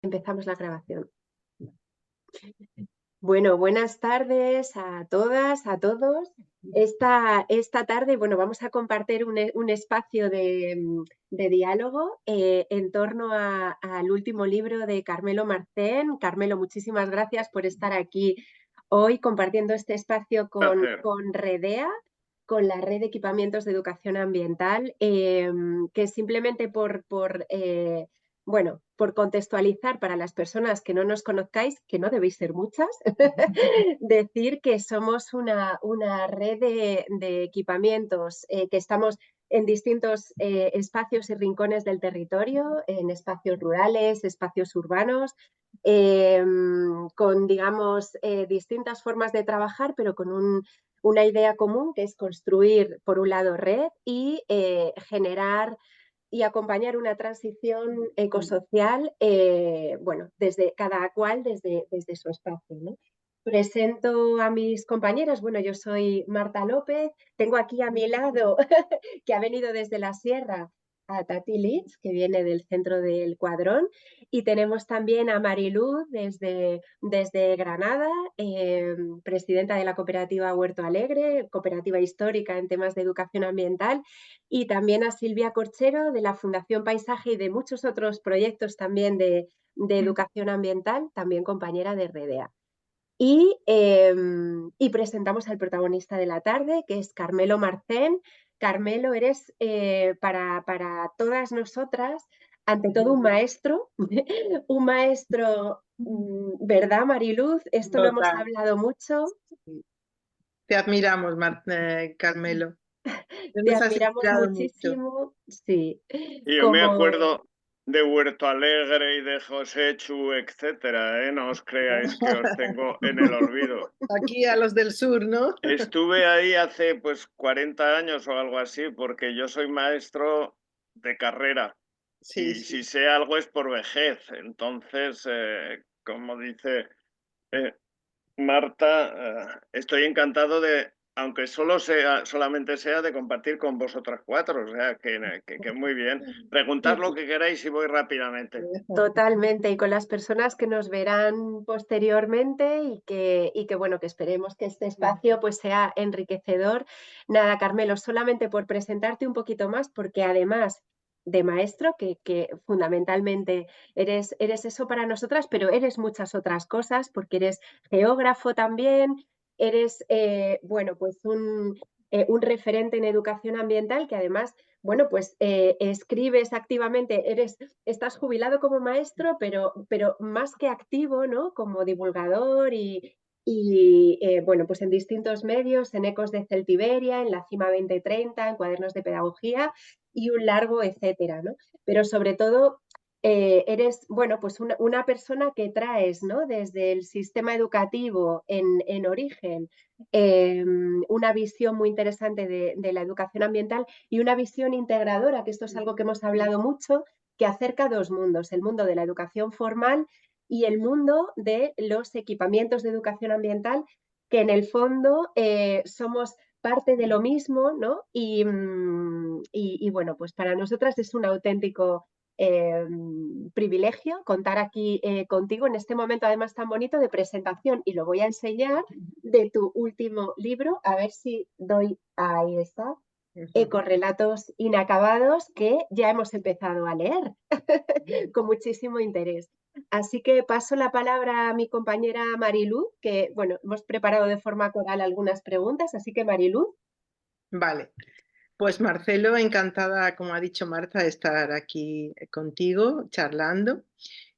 Empezamos la grabación. Bueno, buenas tardes a todas, a todos. Esta tarde, bueno, vamos a compartir un espacio de diálogo en torno al último libro de Carmelo Marcén. Carmelo, muchísimas gracias por estar aquí hoy compartiendo este espacio con Redea, con la Red de Equipamientos de Educación Ambiental, que simplemente bueno, por contextualizar para las personas que no nos conozcáis, que no debéis ser muchas, decir que somos una red de equipamientos que estamos en distintos espacios y rincones del territorio, en espacios rurales, espacios urbanos, con, digamos, distintas formas de trabajar, pero con una idea común, que es construir, por un lado, red y generar y acompañar una transición ecosocial, bueno, desde cada cual desde su espacio, ¿no? Presento a mis compañeras. Bueno, yo soy Marta López, tengo aquí a mi lado, que ha venido desde la sierra, a Tati Litz, que viene del centro del Cuadrón, y tenemos también a Mariluz desde Granada, presidenta de la cooperativa Huerto Alegre, cooperativa histórica en temas de educación ambiental, y también a Silvia Corchero de la Fundación Paisaje y de muchos otros proyectos también de educación ambiental, también compañera de REDEA. Y presentamos al protagonista de la tarde, que es Carmelo Marcén. Carmelo, eres para todas nosotras, ante todo, un maestro, un maestro, ¿verdad, Mariluz? Esto lo hemos Total. hablado mucho. Te admiramos, Carmelo. Te Nos has admiramos inspirado mucho. muchísimo, sí. Y yo me Como acuerdo de Huerto Alegre y de José Chu, etcétera, ¿eh? No os creáis que os tengo en el olvido. Aquí a los del sur, ¿no? Estuve ahí hace pues 40 años o algo así, porque yo soy maestro de carrera Sí, y sí. si sé algo es por vejez. Entonces, como dice Marta, estoy encantado de, aunque solamente sea de compartir con vosotras cuatro, o sea, que muy bien. Preguntad lo que queráis y voy rápidamente. totalmente, y con las personas que nos verán posteriormente bueno, que esperemos que este espacio pues sea enriquecedor. Nada, Carmelo, solamente por presentarte un poquito más, porque además de maestro, que fundamentalmente eres eso para nosotras, pero eres muchas otras cosas, porque eres geógrafo también, eres, bueno, pues un referente en educación ambiental, que además, bueno, pues escribes activamente, estás jubilado como maestro, pero más que activo, ¿no? Como divulgador bueno, pues en distintos medios, en Ecos de Celtiberia, en La Cima 2030, en Cuadernos de Pedagogía y un largo etcétera, ¿no? Pero sobre todo eres, bueno, pues una persona que traes, ¿no? Desde el sistema educativo en origen, una visión muy interesante de la educación ambiental y una visión integradora, que esto es algo que hemos hablado mucho, que acerca dos mundos, el mundo de la educación formal y el mundo de los equipamientos de educación ambiental, que en el fondo somos parte de lo mismo, ¿no? Y bueno, pues para nosotras es un auténtico privilegio contar aquí contigo en este momento, además tan bonito, de presentación, y lo voy a enseñar, de tu último libro. A ver si doy, ahí está, Ecorrelatos inacabados, que ya hemos empezado a leer con muchísimo interés. Así que paso la palabra a mi compañera Mariluz, que, bueno, hemos preparado de forma coral algunas preguntas, así que Mariluz. Vale. Pues Marcelo, encantada, como ha dicho Marta, de estar aquí contigo charlando.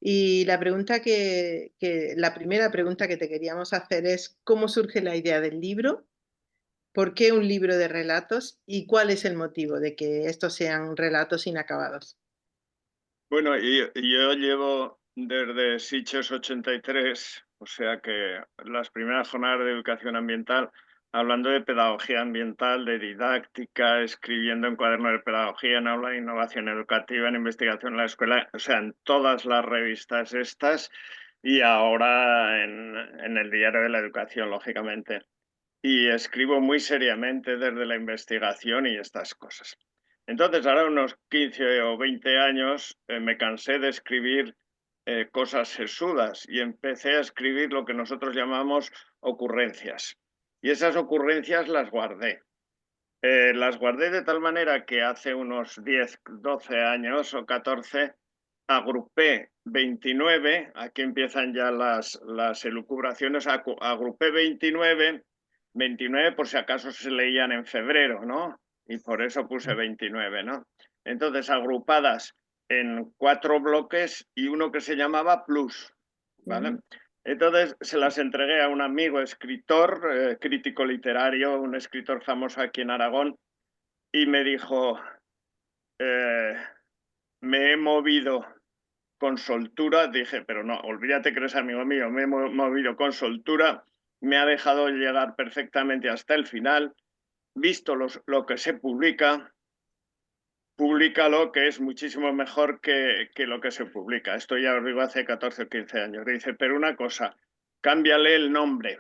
Y la primera pregunta que te queríamos hacer es, ¿cómo surge la idea del libro? ¿Por qué un libro de relatos? ¿Y cuál es el motivo de que estos sean relatos inacabados? Bueno, yo llevo desde Sitges 83, o sea que las primeras jornadas de educación ambiental, hablando de pedagogía ambiental, de didáctica, escribiendo en cuadernos de pedagogía, en aula de innovación educativa, en investigación en la escuela, o sea, en todas las revistas estas y ahora en el Diario de la Educación, lógicamente. Y escribo muy seriamente desde la investigación y estas cosas. Entonces, ahora unos 15 o 20 años me cansé de escribir cosas sesudas y empecé a escribir lo que nosotros llamamos ocurrencias. Y esas ocurrencias las guardé. Las guardé de tal manera que hace unos 10, 12 años o 14 agrupé 29, aquí empiezan ya las elucubraciones, agrupé 29 por si acaso se leían en febrero, ¿no? Y por eso puse 29, ¿no? Entonces, agrupadas en 4 bloques y uno que se llamaba Plus, ¿vale? Entonces se las entregué a un amigo escritor, crítico literario, un escritor famoso aquí en Aragón, y me dijo, me he movido con soltura, dije, pero no, olvídate que eres amigo mío, me he movido con soltura, me ha dejado llegar perfectamente hasta el final, visto lo que se publica, públicalo, que es muchísimo mejor que lo que se publica. Esto ya os digo hace 14 o 15 años. Dice, pero una cosa, cámbiale el nombre,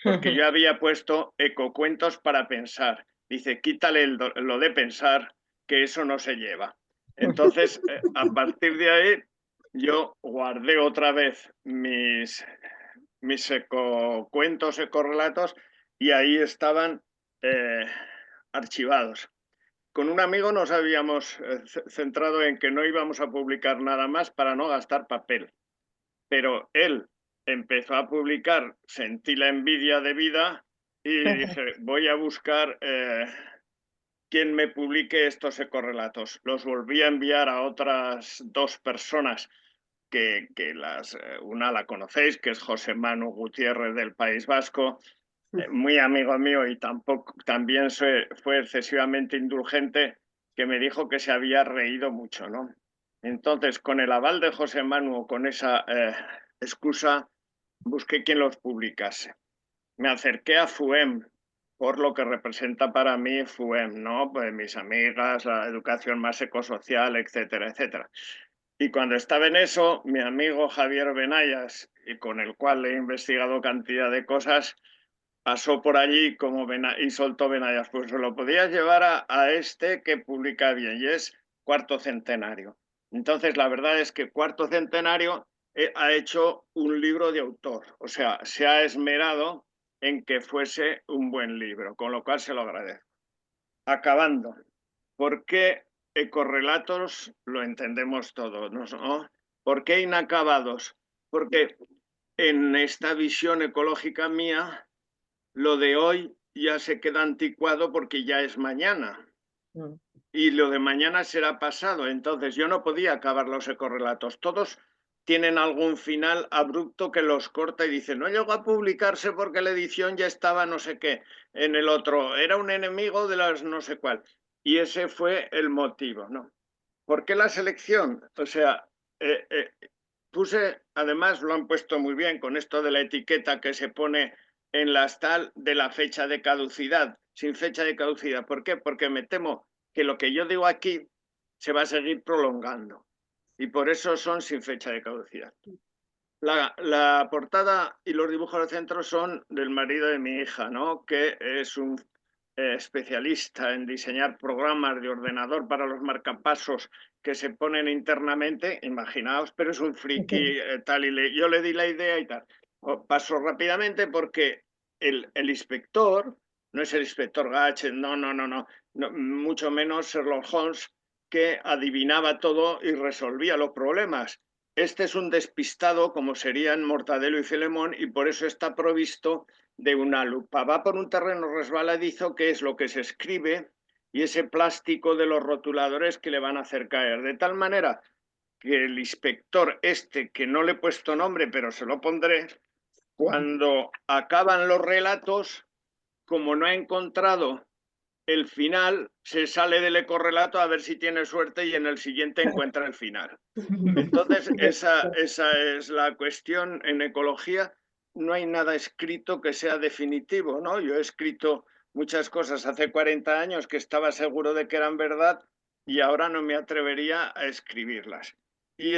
porque yo había puesto ecocuentos para pensar. Dice, quítale lo de pensar, que eso no se lleva. Entonces, a partir de ahí, yo guardé otra vez mis ecocuentos, ecorrelatos, y ahí estaban archivados. Con un amigo nos habíamos centrado en que no íbamos a publicar nada más para no gastar papel. Pero él empezó a publicar, sentí la envidia de vida y dije, voy a buscar quién me publique estos ecorrelatos. Los volví a enviar a otras 2 personas que una la conocéis, que es José Manu Gutiérrez del País Vasco, muy amigo mío y también fue excesivamente indulgente, que me dijo que se había reído mucho, ¿no? Entonces, con el aval de José Manu, con esa excusa, busqué quien los publicase. Me acerqué a FUEM, por lo que representa para mí FUEM, ¿no? Pues mis amigas, la educación más ecosocial, etcétera, etcétera. Y cuando estaba en eso, mi amigo Javier Benayas, y con el cual he investigado cantidad de cosas, pasó por allí y soltó Benayas. Pues se lo podías llevar a este que publica bien, y es Cuarto Centenario. Entonces, la verdad es que Cuarto Centenario ha hecho un libro de autor, o sea, se ha esmerado en que fuese un buen libro, con lo cual se lo agradezco. Acabando, ¿por qué ecorrelatos? Lo entendemos todos, ¿no? ¿Por qué inacabados? Porque en esta visión ecológica mía, lo de hoy ya se queda anticuado porque ya es mañana. Y lo de mañana será pasado. Entonces yo no podía acabar los ecorrelatos. Todos tienen algún final abrupto que los corta y dice, no llegó a publicarse porque la edición ya estaba no sé qué en el otro. Era un enemigo de las no sé cuál. Y ese fue el motivo, ¿no? ¿Por qué la selección? O sea, puse, además lo han puesto muy bien con esto de la etiqueta que se pone en las tal de la fecha de caducidad, sin fecha de caducidad. ¿Por qué? Porque me temo que lo que yo digo aquí se va a seguir prolongando y por eso son sin fecha de caducidad. La portada y los dibujos del centro son del marido de mi hija, ¿no? Que es un especialista en diseñar programas de ordenador para los marcapasos que se ponen internamente, imaginaos, pero es un friki tal, y yo le di la idea y tal. Paso rápidamente porque el inspector, no es el inspector Gadget, no, mucho menos Sherlock Holmes, que adivinaba todo y resolvía los problemas. Este es un despistado, como serían Mortadelo y Filemón, y por eso está provisto de una lupa. Va por un terreno resbaladizo, que es lo que se escribe, y ese plástico de los rotuladores que le van a hacer caer. De tal manera que el inspector este, que no le he puesto nombre, pero se lo pondré, cuando acaban los relatos, como no ha encontrado el final, se sale del ecorrelato a ver si tiene suerte y en el siguiente encuentra el final. Entonces, esa es la cuestión en ecología. No hay nada escrito que sea definitivo, ¿no? Yo he escrito muchas cosas hace 40 años que estaba seguro de que eran verdad y ahora no me atrevería a escribirlas. Y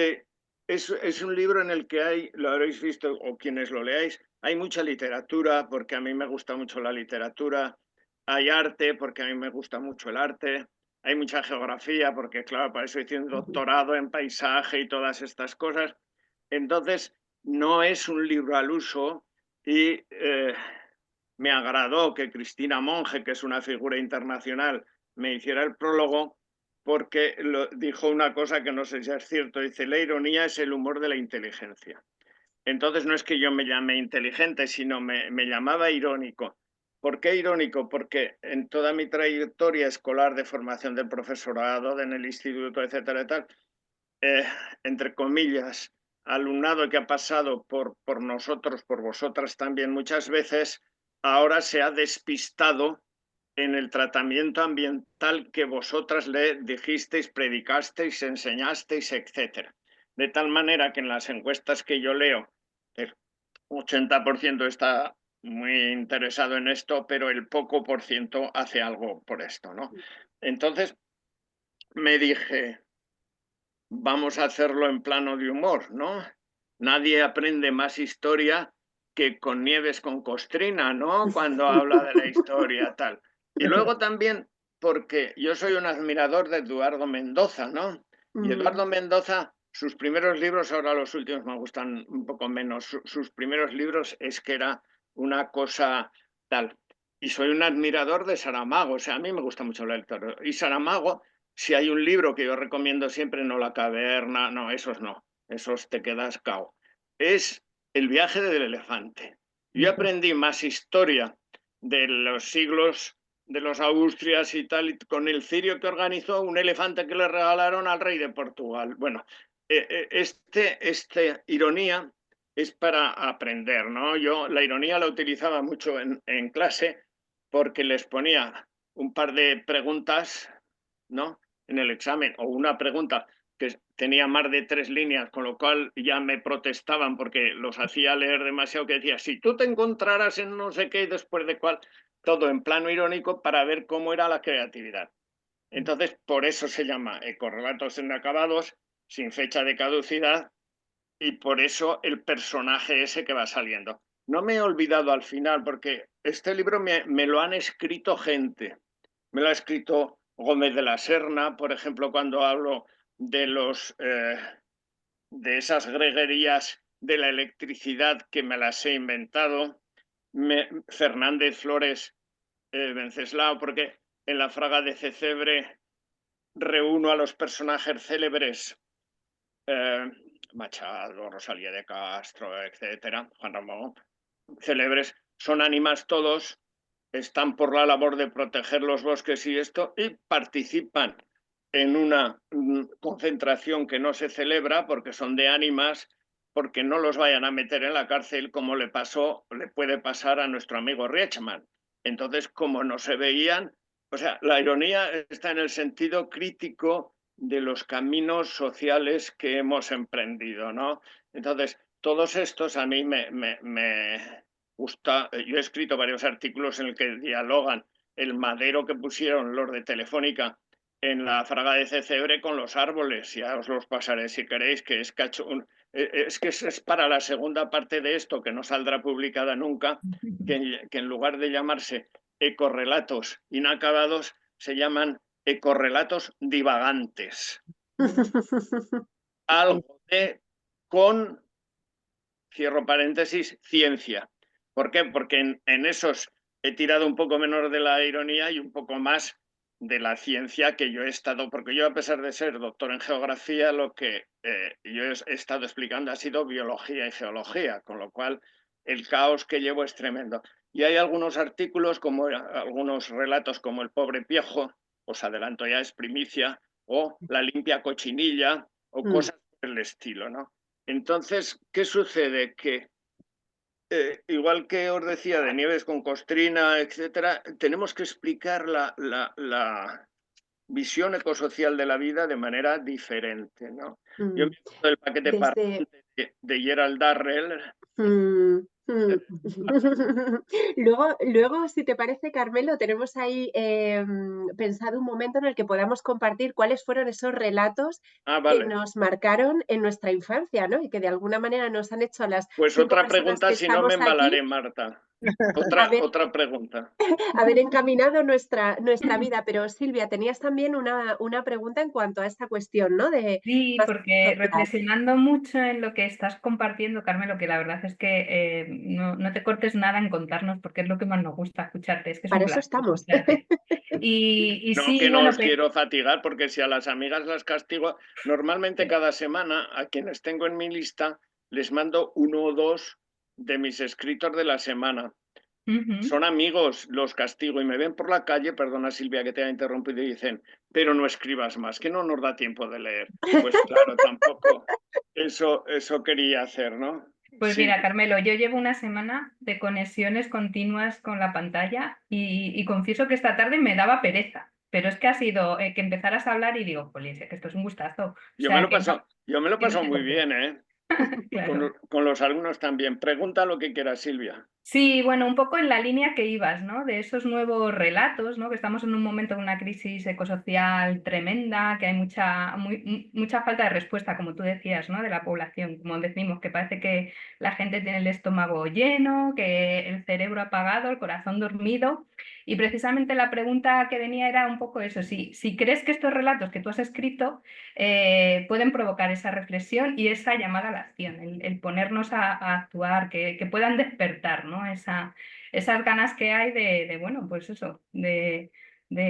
es un libro en el que hay, lo habréis visto o quienes lo leáis, hay mucha literatura, porque a mí me gusta mucho la literatura, hay arte, porque a mí me gusta mucho el arte, hay mucha geografía, porque claro, para eso hice un doctorado en paisaje y todas estas cosas, Entonces, no es un libro al uso y me agradó que Cristina Monge, que es una figura internacional, me hiciera el prólogo porque dijo una cosa que no sé si es cierto. Dice, la ironía es el humor de la inteligencia. Entonces no es que yo me llame inteligente, sino me llamaba irónico. ¿Por qué irónico? Porque en toda mi trayectoria escolar de formación del profesorado, en el instituto, etcétera, y tal, entre comillas, alumnado que ha pasado por nosotros, por vosotras también muchas veces, ahora se ha despistado en el tratamiento ambiental que vosotras le dijisteis, predicasteis, enseñasteis, etcétera. De tal manera que en las encuestas que yo leo, el 80% está muy interesado en esto, pero el poco por ciento hace algo por esto, ¿no? Entonces me dije, vamos a hacerlo en plano de humor, ¿no? Nadie aprende más historia que con Nieves con Costrina, ¿no? Cuando habla de la historia, tal. Y luego también porque yo soy un admirador de Eduardo Mendoza, ¿no? Y Eduardo Mendoza, sus primeros libros, ahora los últimos me gustan un poco menos, sus primeros libros es que era una cosa tal. Y soy un admirador de Saramago, o sea, a mí me gusta mucho la lectura. Y Saramago, si hay un libro que yo recomiendo siempre, no La caverna, no, esos te quedas cao. Es El viaje del elefante. Yo aprendí más historia de los siglos de los Austrias y tal, con el cirio que organizó un elefante que le regalaron al rey de Portugal. Bueno, ironía es para aprender, ¿no? Yo la ironía la utilizaba mucho en clase porque les ponía un par de preguntas, ¿no? En el examen, o una pregunta que tenía más de 3 líneas, con lo cual ya me protestaban porque los hacía leer demasiado, que decía, si tú te encontraras en no sé qué, después de cuál, todo en plano irónico para ver cómo era la creatividad. Entonces, por eso se llama Ecorrelatos inacabados, sin fecha de caducidad, y por eso el personaje ese que va saliendo. No me he olvidado al final, porque este libro me lo han escrito gente. Me lo ha escrito Gómez de la Serna, por ejemplo, cuando hablo de de esas greguerías de la electricidad que me las he inventado. Fernández Flores Venceslao, porque en La Fraga de Cecebre reúno a los personajes célebres, Machado, Rosalía de Castro, etcétera, Juan Ramón, célebres, son ánimas todos, están por la labor de proteger los bosques y esto, y participan en una concentración que no se celebra porque son de ánimas, porque no los vayan a meter en la cárcel como le puede pasar a nuestro amigo Riechmann. Entonces, como no se veían, o sea, la ironía está en el sentido crítico de los caminos sociales que hemos emprendido, ¿no? Entonces, todos estos a mí me gusta. Yo he escrito varios artículos en el que dialogan el madero que pusieron los de Telefónica en la Fraga de Cecebre con los árboles. Ya os los pasaré si queréis, que es que es para la segunda parte de esto, que no saldrá publicada nunca, que en lugar de llamarse ecorrelatos inacabados, se llaman ecorrelatos divagantes. Algo de con, cierro paréntesis, ciencia. ¿Por qué? Porque en esos he tirado un poco menos de la ironía y un poco más de la ciencia que yo he estado, porque yo a pesar de ser doctor en geografía, lo que yo he estado explicando ha sido biología y geología, con lo cual el caos que llevo es tremendo. Y hay algunos artículos, como algunos relatos como El pobre Piojo, os adelanto ya, es primicia, o La limpia cochinilla, o cosas del estilo, ¿no? Entonces, ¿qué sucede? Que igual que os decía de Nieves con Costrina, etcétera, tenemos que explicar la visión ecosocial de la vida de manera diferente, ¿no? Yo me acuerdo del paquete parlante de Gerald Darrell. Luego, si te parece, Carmelo, tenemos ahí pensado un momento en el que podamos compartir cuáles fueron esos relatos que nos marcaron en nuestra infancia, ¿no? Y que de alguna manera nos han hecho a las Pues 5 otra personas pregunta, que si no me estamos aquí. embalaré, Marta. Otra pregunta. haber encaminado nuestra vida. Pero Silvia, tenías también una pregunta en cuanto a esta cuestión, ¿no? De Sí, más porque social. reflexionando mucho en lo que estás compartiendo, Carmelo, que la verdad es que no te cortes nada en contarnos, porque es lo que más nos gusta escucharte, es que es Para un eso placer estamos. escucharte. Y No, sí, que no bueno, os quiero fatigar, porque si a las amigas las castigo, normalmente cada semana a quienes tengo en mi lista les mando 1 o 2 de mis escritos de la semana. Son amigos, los castigo y me ven por la calle, perdona Silvia que te haya interrumpido, y dicen, pero no escribas más, que no nos da tiempo de leer. Pues claro, tampoco eso quería hacer, ¿no? Pues Sí, mira, Carmelo, yo llevo una semana de conexiones continuas con la pantalla y confieso que esta tarde me daba pereza, pero es que ha sido que empezaras a hablar y digo, pues que esto es un gustazo. O sea, yo me lo que no paso te muy cortes. bien, ¿eh? Claro. Con los alumnos también. Pregunta lo que quieras, Silvia. Sí, bueno, un poco en la línea que ibas, ¿no? De esos nuevos relatos, ¿no? Que estamos en un momento de una crisis ecosocial tremenda, que hay mucha falta de respuesta, como tú decías, ¿no? De la población, como decimos, que parece que la gente tiene el estómago lleno, que el cerebro apagado, el corazón dormido. Y precisamente la pregunta que venía era un poco eso, si crees que estos relatos que tú has escrito pueden provocar esa reflexión y esa llamada a la acción, el ponernos a actuar, que puedan despertar, ¿no? Esas ganas que hay bueno, pues eso, de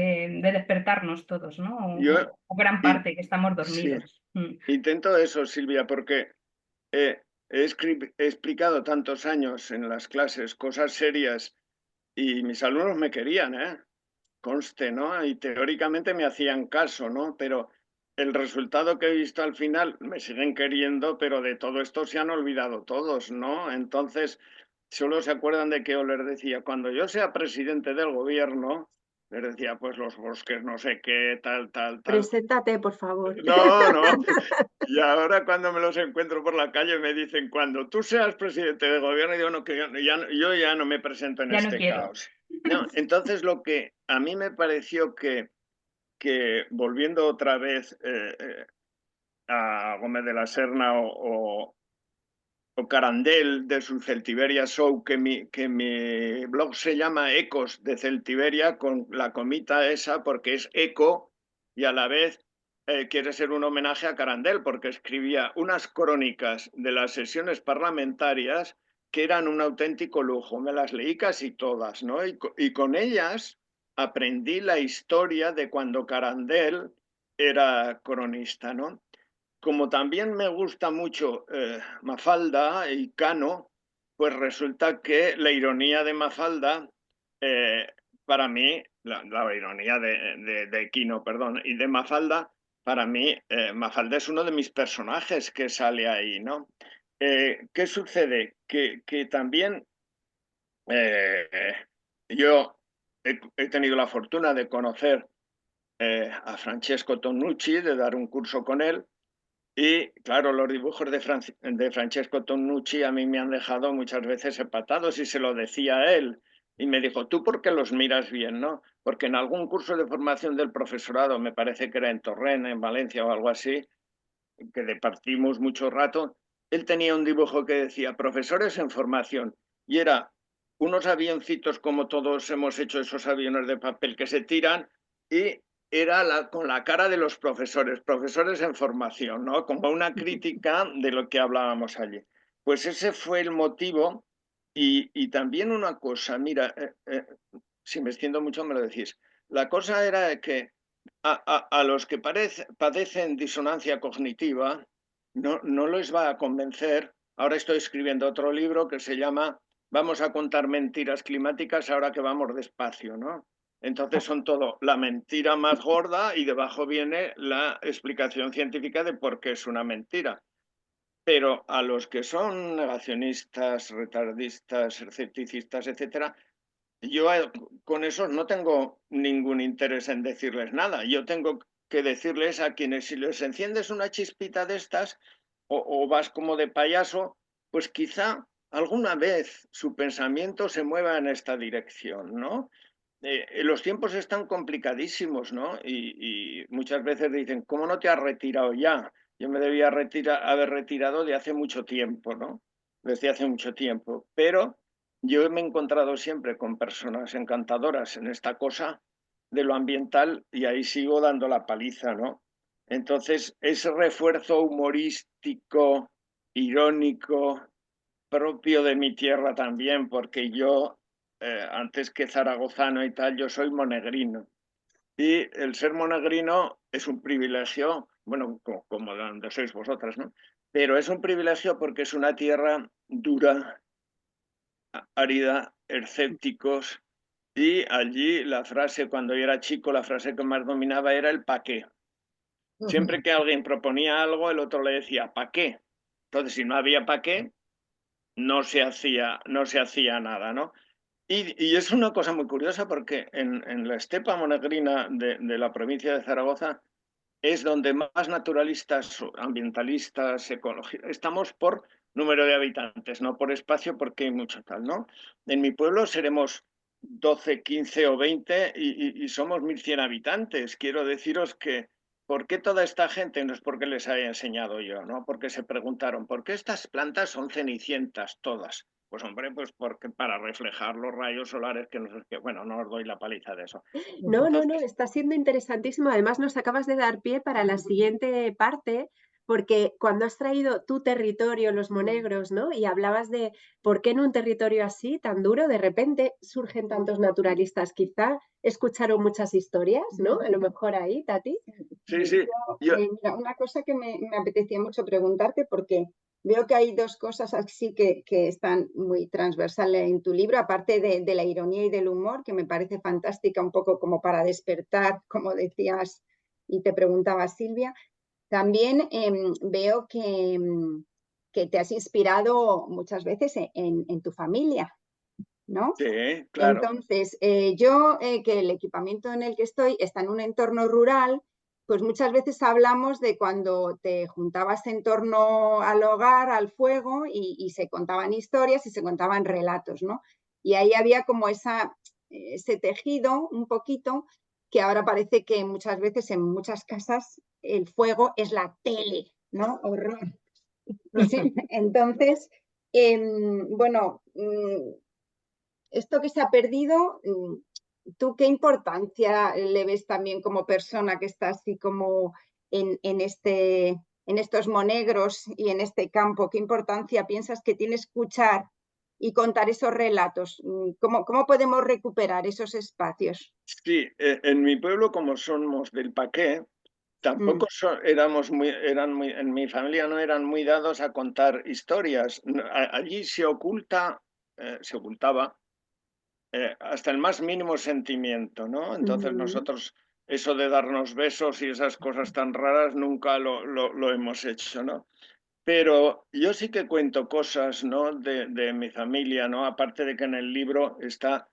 despertarnos todos, ¿no? Yo O gran in- parte que estamos sí, dormidos. intento eso, Silvia, porque he explicado tantos años en las clases cosas serias y mis alumnos me querían, ¿eh? Conste, ¿no? Y teóricamente me hacían caso, ¿no? Pero el resultado que he visto al final me siguen queriendo, pero de todo esto se han olvidado todos, ¿no? Entonces, solo se acuerdan de que yo les decía, cuando yo sea presidente del gobierno, les decía, pues los bosques, no sé qué, tal. Preséntate, por favor. No. Y ahora cuando me los encuentro por la calle me dicen, cuando tú seas presidente de gobierno, y digo, no, que yo ya no me presento en Ya no este quiero. caos. No, entonces lo que a mí me pareció que volviendo otra vez a Gómez de la Serna o Carandel de su Celtiberia Show, que mi blog se llama Ecos de Celtiberia, con la comita esa, porque es eco y a la vez quiere ser un homenaje a Carandel, porque escribía unas crónicas de las sesiones parlamentarias que eran un auténtico lujo. Me las leí casi todas, ¿no? Y con ellas aprendí la historia de cuando Carandel era cronista, ¿no? Como también me gusta mucho Mafalda y Cano, pues resulta que la ironía de Mafalda, eh, para mí, la ironía de Quino, perdón, y de Mafalda, para mí, Mafalda es uno de mis personajes que sale ahí, ¿no? ¿Qué sucede? Que también eh, yo he tenido la fortuna de conocer a Francesco Tonucci, de dar un curso con él, y claro, los dibujos de Francesco Tonucci a mí me han dejado muchas veces empatados y se lo decía a él. Y me dijo, ¿tú por qué los miras bien, no? Porque en algún curso de formación del profesorado, me parece que era en Torrent, en Valencia o algo así, que departimos mucho rato, él tenía un dibujo que decía profesores en formación y era unos avioncitos como todos hemos hecho esos aviones de papel que se tiran y era con la cara de los profesores en formación, ¿no? Como una crítica de lo que hablábamos allí. Pues ese fue el motivo y también una cosa, mira, si me extiendo mucho me lo decís, la cosa era que a los que padecen disonancia cognitiva no les va a convencer. Ahora estoy escribiendo otro libro que se llama Vamos a contar mentiras climáticas ahora que vamos despacio, ¿no? Entonces son todo la mentira más gorda y debajo viene la explicación científica de por qué es una mentira. Pero a los que son negacionistas, retardistas, escepticistas, etcétera, yo con esos no tengo ningún interés en decirles nada. Yo tengo que decirles a quienes si les enciendes una chispita de estas o vas como de payaso, pues quizá alguna vez su pensamiento se mueva en esta dirección, ¿no? Los tiempos están complicadísimos, ¿no? Y muchas veces dicen, ¿cómo no te has retirado ya? Yo me debía haber retirado de hace mucho tiempo, ¿no? Desde hace mucho tiempo. Pero yo me he encontrado siempre con personas encantadoras en esta cosa de lo ambiental y ahí sigo dando la paliza, ¿no? Entonces, ese refuerzo humorístico, irónico, propio de mi tierra también, porque yo, antes que zaragozano y tal, yo soy monegrino. Y el ser monegrino es un privilegio, bueno, como de donde sois vosotras, ¿no? Pero es un privilegio porque es una tierra dura, árida, escépticos, y allí la frase, cuando yo era chico, la frase que más dominaba era el pa' qué. Siempre que alguien proponía algo, el otro le decía ¿pa' qué? Entonces, si no había pa' qué, no se hacía nada, ¿no? Y es una cosa muy curiosa porque en la estepa monegrina de la provincia de Zaragoza es donde más naturalistas, ambientalistas, ecologistas, estamos por número de habitantes, no por espacio, porque hay mucho tal, ¿no? En mi pueblo seremos 12, 15 o 20 y somos 1.100 habitantes. Quiero deciros que, ¿por qué toda esta gente? No es porque les haya enseñado yo, ¿no? Porque se preguntaron, ¿por qué estas plantas son cenicientas todas? Pues hombre, pues porque para reflejar los rayos solares que nos... Bueno, no os doy la paliza de eso. No, no, no, Entonces, está siendo interesantísimo. Además, nos acabas de dar pie para la siguiente parte, porque cuando has traído tu territorio, los monegros, ¿no? Y hablabas de por qué en un territorio así, tan duro, de repente surgen tantos naturalistas. Quizá escucharon muchas historias, ¿no? A lo mejor ahí, Tati. sí, sí, yo, Mira, una cosa que me apetecía mucho preguntarte, porque veo que hay dos cosas así que están muy transversales en tu libro, aparte de la ironía y del humor, que me parece fantástica, un poco como para despertar, como decías y te preguntaba Silvia. También veo que te has inspirado muchas veces en tu familia, ¿no? sí, claro. Entonces, yo, que el equipamiento en el que estoy está en un entorno rural, pues muchas veces hablamos de cuando te juntabas en torno al hogar, al fuego, y se contaban historias y se contaban relatos, ¿no? Y ahí había como ese tejido un poquito que ahora parece que muchas veces en muchas casas el fuego es la tele, ¿no? Horror. Sí, entonces, bueno, esto que se ha perdido, ¿tú qué importancia le ves también como persona que está así como en estos monegros y en este campo? ¿Qué importancia piensas que tiene escuchar y contar esos relatos? ¿Cómo podemos recuperar esos espacios? Sí, en mi pueblo, como somos del Paqué, Mm, tampoco en mi familia no eran muy dados a contar historias. Allí se ocultaba hasta el más mínimo sentimiento, ¿no? Entonces Ujú. nosotros eso de darnos besos y esas cosas tan raras nunca lo hemos hecho, ¿no? Pero yo sí que cuento cosas, ¿no? de mi familia, ¿no? Aparte de que en el libro está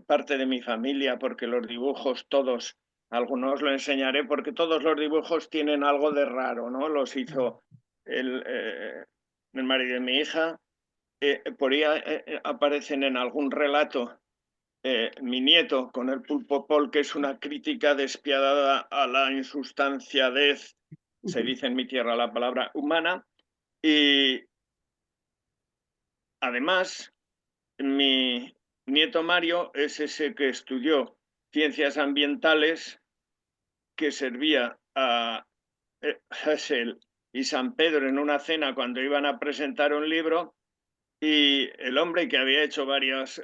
parte de mi familia, porque los dibujos todos, algunos lo enseñaré, porque todos los dibujos tienen algo de raro, ¿no? Los hizo el marido de mi hija. Por ahí aparecen en algún relato mi nieto con el pulpo Pol, que es una crítica despiadada a la insustanciadez, se dice en mi tierra la palabra humana, y además mi nieto Mario es ese que estudió ciencias ambientales, que servía a Hessel y San Pedro en una cena cuando iban a presentar un libro, y el hombre que había hecho varios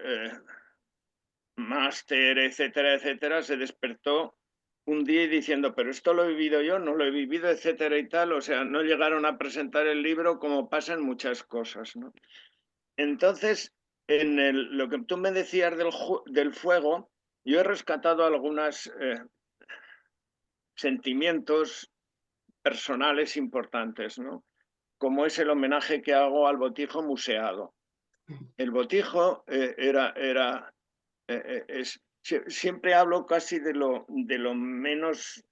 máster, etcétera, etcétera, se despertó un día y diciendo, pero esto lo he vivido yo, no lo he vivido, etcétera y tal. O sea, no llegaron a presentar el libro como pasa en muchas cosas, ¿no? Entonces, lo que tú me decías del fuego, yo he rescatado algunos sentimientos personales importantes, ¿no? Como es el homenaje que hago al botijo museado. El botijo siempre hablo casi de lo menos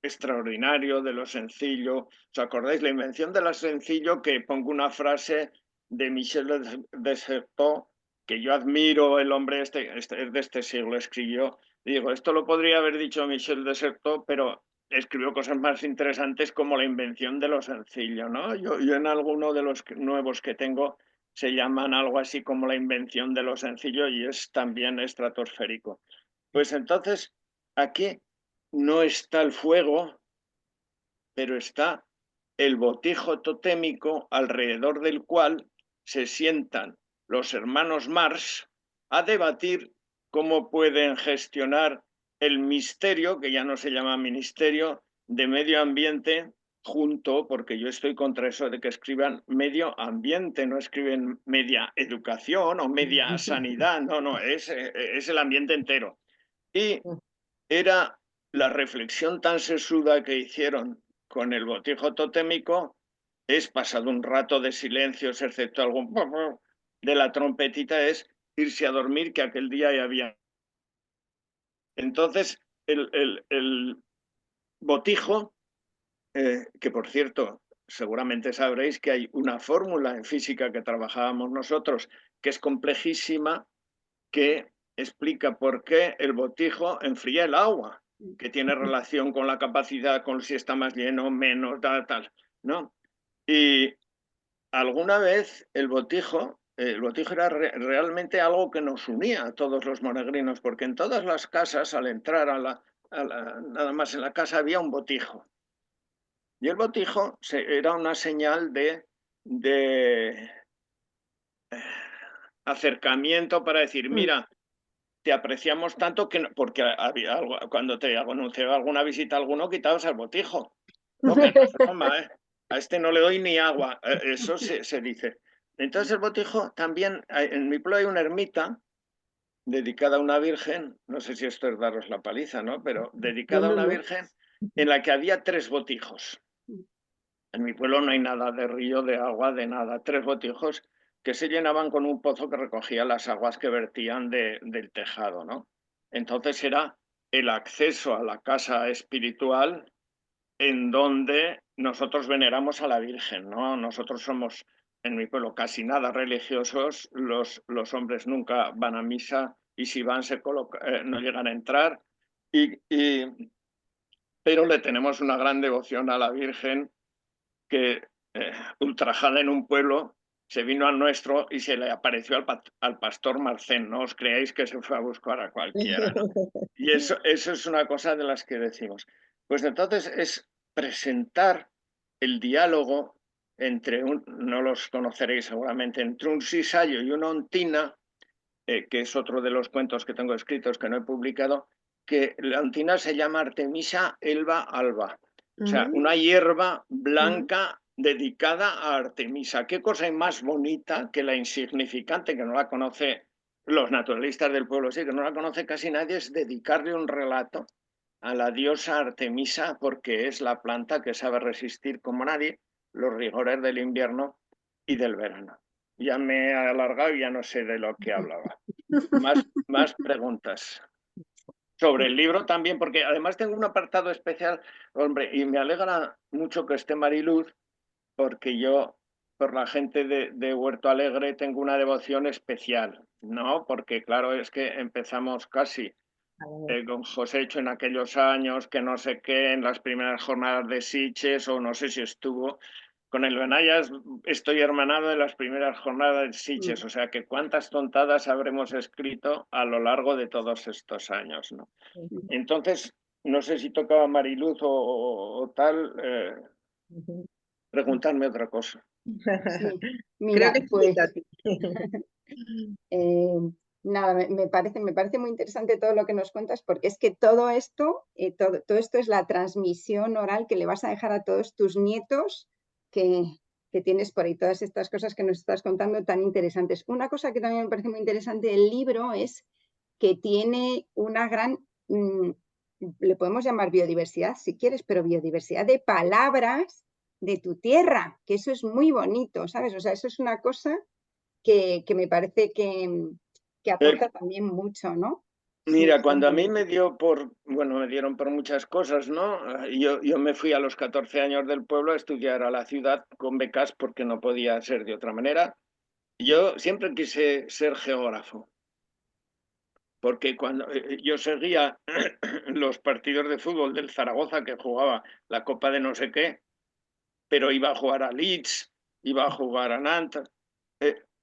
extraordinario, de lo sencillo. ¿Os acordáis? La invención de lo sencillo, que pongo una frase de Michel de Certeau, que yo admiro, el hombre es de este siglo, escribió. Digo, esto lo podría haber dicho Michel de Certeau, pero escribió cosas más interesantes como la invención de lo sencillo, ¿no? Yo en alguno de los nuevos que tengo se llaman algo así como la invención de lo sencillo y es también estratosférico. Pues entonces, aquí no está el fuego, pero está el botijo totémico alrededor del cual se sientan los hermanos Marx a debatir cómo pueden gestionar el misterio, que ya no se llama ministerio, de medio ambiente junto, porque yo estoy contra eso de que escriban medio ambiente, no escriben media educación o media sanidad, no, es el ambiente entero. Y era la reflexión tan sesuda que hicieron con el botijo totémico, es pasado un rato de silencios, excepto algún de la trompetita, es irse a dormir, que aquel día ya había. Entonces, el botijo, que por cierto, seguramente sabréis que hay una fórmula en física que trabajábamos nosotros, que es complejísima, que explica por qué el botijo enfría el agua, que tiene relación con la capacidad, con si está más lleno, menos, tal, ¿no? Y alguna vez el botijo era realmente algo que nos unía a todos los monegrinos, porque en todas las casas, al entrar nada más en la casa, había un botijo. Y el botijo era una señal de acercamiento para decir, mira, te apreciamos tanto que porque había algo, cuando te anunciaba alguna visita a alguno, quitabas el botijo. No, que no es broma, ¿eh? A este no le doy ni agua. Eso se dice. Entonces el botijo también, en mi pueblo hay una ermita dedicada a una virgen, no sé si esto es daros la paliza, ¿no? Pero dedicada a una virgen en la que había 3 botijos. En mi pueblo no hay nada de río, de agua, de nada. 3 botijos que se llenaban con un pozo que recogía las aguas que vertían del tejado, ¿no? Entonces era el acceso a la casa espiritual en donde nosotros veneramos a la Virgen, ¿no? Nosotros somos, en mi pueblo, casi nada religiosos. Los hombres nunca van a misa y si van no llegan a entrar. Pero le tenemos una gran devoción a la Virgen que, ultrajada en un pueblo, se vino al nuestro y se le apareció al pastor Marcén. No os creáis que se fue a buscar a cualquiera, ¿no? Y eso es una cosa de las que decimos. Pues entonces es presentar el diálogo entre no los conoceréis seguramente, entre un cisallo y una ontina, que es otro de los cuentos que tengo escritos que no he publicado, que la ontina se llama Artemisa Elba Alba. O sea, una hierba blanca dedicada a Artemisa. ¿Qué cosa hay más bonita que la insignificante, que no la conoce los naturalistas del pueblo, sí, que no la conoce casi nadie, es dedicarle un relato a la diosa Artemisa, porque es la planta que sabe resistir como nadie los rigores del invierno y del verano? Ya me he alargado y ya no sé de lo que hablaba. Más preguntas. Sobre el libro también, porque además tengo un apartado especial, hombre, y me alegra mucho que esté Mariluz, porque yo, por la gente de Huerto Alegre, tengo una devoción especial, ¿no? Porque claro, es que empezamos casi con Josécho en aquellos años, que no sé qué, en las primeras jornadas de Sitges, o no sé si estuvo. Con el Benayas estoy hermanado de las primeras jornadas de Sitges, o sea que cuántas tontadas habremos escrito a lo largo de todos estos años, ¿no? Entonces, no sé si tocaba Mariluz o tal, preguntarme otra cosa. Sí, mira, pues nada, me parece muy interesante todo lo que nos cuentas, porque es que todo esto es la transmisión oral que le vas a dejar a todos tus nietos que tienes por ahí, todas estas cosas que nos estás contando tan interesantes. Una cosa que también me parece muy interesante del libro es que tiene una gran, le podemos llamar biodiversidad si quieres, pero biodiversidad de palabras de tu tierra, que eso es muy bonito, ¿sabes? O sea, eso es una cosa que me parece que aporta también mucho, ¿no? Mira, Sí. cuando a mí me dieron por muchas cosas, ¿no? Yo me fui a los 14 años del pueblo a estudiar a la ciudad con becas porque no podía ser de otra manera. Yo siempre quise ser geógrafo, porque cuando yo seguía los partidos de fútbol del Zaragoza, que jugaba la Copa de no sé qué, pero iba a jugar a Leeds, iba a jugar a Nantes.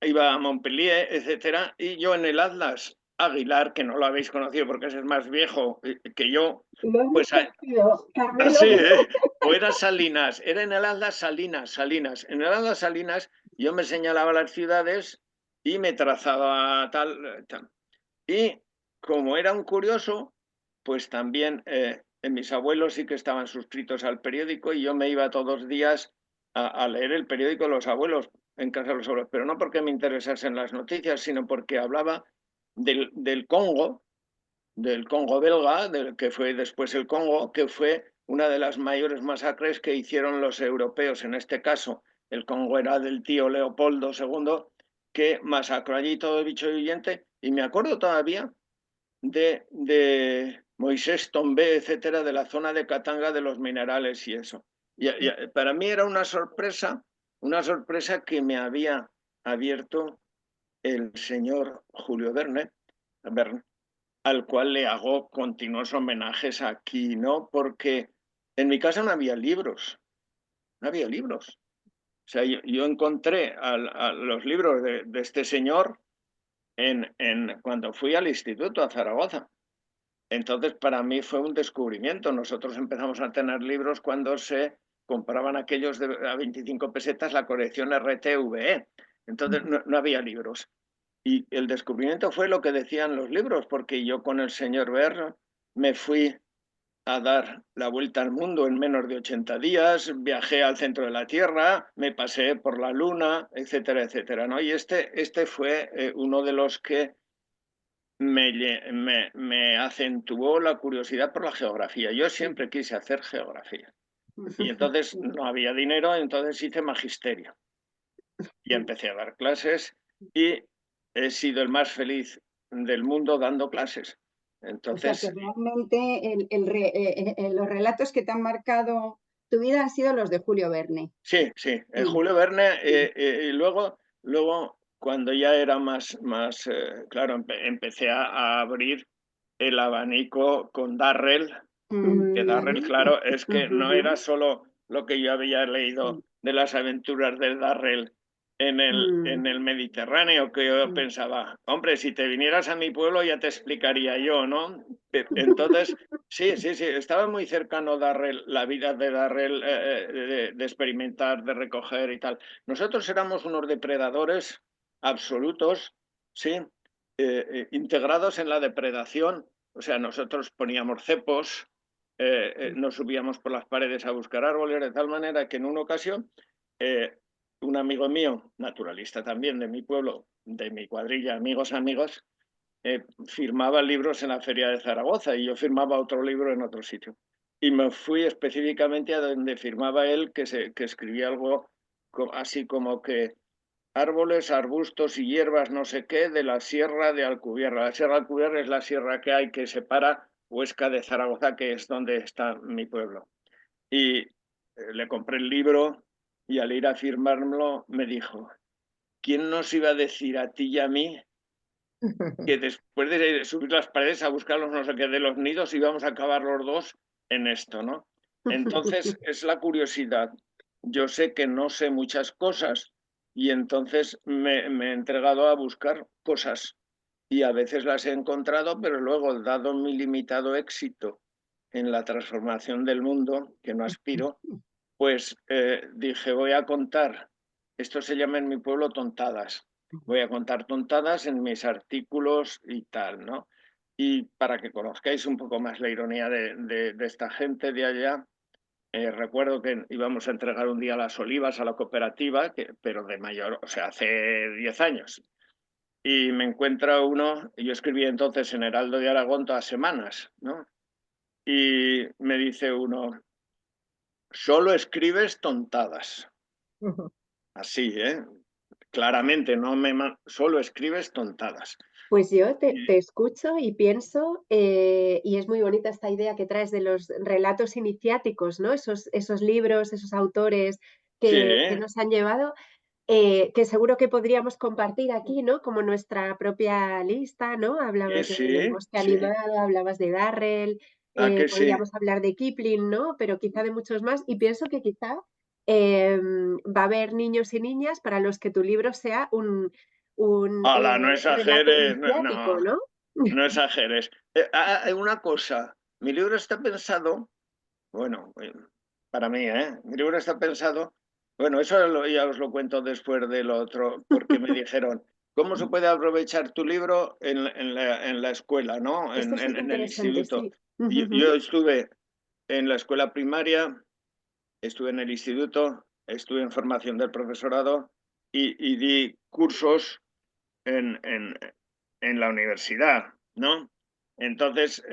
iba a Montpellier, etcétera, y yo en el Atlas Aguilar, que no lo habéis conocido porque ese es más viejo que yo, Lo hemos pues conocido, Carmelo. sí, o era Salinas, era en el Atlas Salinas. En el Atlas Salinas yo me señalaba las ciudades y me trazaba tal. Y como era un curioso, pues también mis abuelos sí que estaban suscritos al periódico y yo me iba todos los días a leer el periódico de los abuelos, en casa de los abuelos, pero no porque me interesasen las noticias, sino porque hablaba del Congo belga, del que fue después el Congo, que fue una de las mayores masacres que hicieron los europeos. En este caso, el Congo era del tío Leopoldo II, que masacró allí todo el bicho viviente. Y me acuerdo todavía de Moisés Tombé, etcétera, de la zona de Katanga, de los minerales y eso. Y para mí era una sorpresa que me había abierto el señor Julio Verne, al cual le hago continuos homenajes aquí, ¿no? Porque en mi casa no había libros, no había libros. O sea, yo encontré a los libros de este señor cuando fui al instituto a Zaragoza. Entonces, para mí fue un descubrimiento. Nosotros empezamos a tener libros cuando se compraban aquellos a 25 pesetas, la colección RTVE. Entonces, no había libros. Y el descubrimiento fue lo que decían los libros, porque yo con el señor Verne me fui a dar la vuelta al mundo en menos de 80 días, viajé al centro de la Tierra, me pasé por la Luna, etcétera, etcétera, ¿no? Y este fue uno de los que me acentuó la curiosidad por la geografía. Yo siempre quise hacer geografía. Y entonces no había dinero, entonces hice magisterio. Y empecé a dar clases y he sido el más feliz del mundo dando clases. Entonces, o sea que realmente los relatos que te han marcado tu vida han sido los de Julio Verne. sí, Julio Verne, y luego cuando ya era más claro, empecé a abrir el abanico con Darrell, que Darrell, claro, es que no era solo lo que yo había leído de las aventuras de Darrell en el Mediterráneo, que yo pensaba, hombre, si te vinieras a mi pueblo ya te explicaría yo, ¿no? Entonces, sí, estaba muy cercano Darrell, la vida de Darrell, de experimentar, de recoger y tal. Nosotros éramos unos depredadores absolutos, sí, integrados en la depredación. O sea, nosotros poníamos cepos, nos subíamos por las paredes a buscar árboles, de tal manera que en una ocasión un amigo mío, naturalista también de mi pueblo, de mi cuadrilla, amigos, firmaba libros en la Feria de Zaragoza y yo firmaba otro libro en otro sitio. Y me fui específicamente a donde firmaba él, que escribía algo así como que árboles, arbustos y hierbas no sé qué de la Sierra de Alcubierra. La Sierra de Alcubierra es la sierra que hay que separa Huesca de Zaragoza, que es donde está mi pueblo. Y le compré el libro y al ir a firmármelo me dijo, ¿quién nos iba a decir a ti y a mí que después de subir las paredes a buscar los no sé qué de los nidos íbamos a acabar los dos en esto, ¿no? Entonces es la curiosidad. Yo sé que no sé muchas cosas y entonces me he entregado a buscar cosas y a veces las he encontrado, pero luego, dado mi limitado éxito en la transformación del mundo, que no aspiro, pues dije, voy a contar, esto se llama en mi pueblo tontadas, voy a contar tontadas en mis artículos y tal, ¿no? Y para que conozcáis un poco más la ironía de esta gente de allá, recuerdo que íbamos a entregar un día las olivas a la cooperativa, pero de mayor, o sea, hace 10 años. Y me encuentra uno, yo escribía entonces en Heraldo de Aragón todas semanas, ¿no? Y me dice uno, solo escribes tontadas. Así, claramente, solo escribes tontadas. Pues yo te escucho y pienso, y es muy bonita esta idea que traes de los relatos iniciáticos, ¿no? Esos libros, esos autores que nos han llevado, que seguro que podríamos compartir aquí, ¿no? Como nuestra propia lista, ¿no? Hablabas del Bosque Animado, hablabas de Darrell, podríamos hablar de Kipling, ¿no? Pero quizá de muchos más. Y pienso que quizá va a haber niños y niñas para los que tu libro sea un ¡Hala, no relato exageres! iniciático, ¿no? No exageres. Una cosa, mi libro está pensado, bueno, para mí, mi libro está pensado, bueno, ya os lo cuento después del otro, porque me dijeron, ¿cómo se puede aprovechar tu libro en la escuela, ¿no? Esto sí que En el interesante, instituto. sí. Yo estuve en la escuela primaria, estuve en el instituto, estuve en formación del profesorado y di cursos en, en, en la universidad, ¿no? Entonces,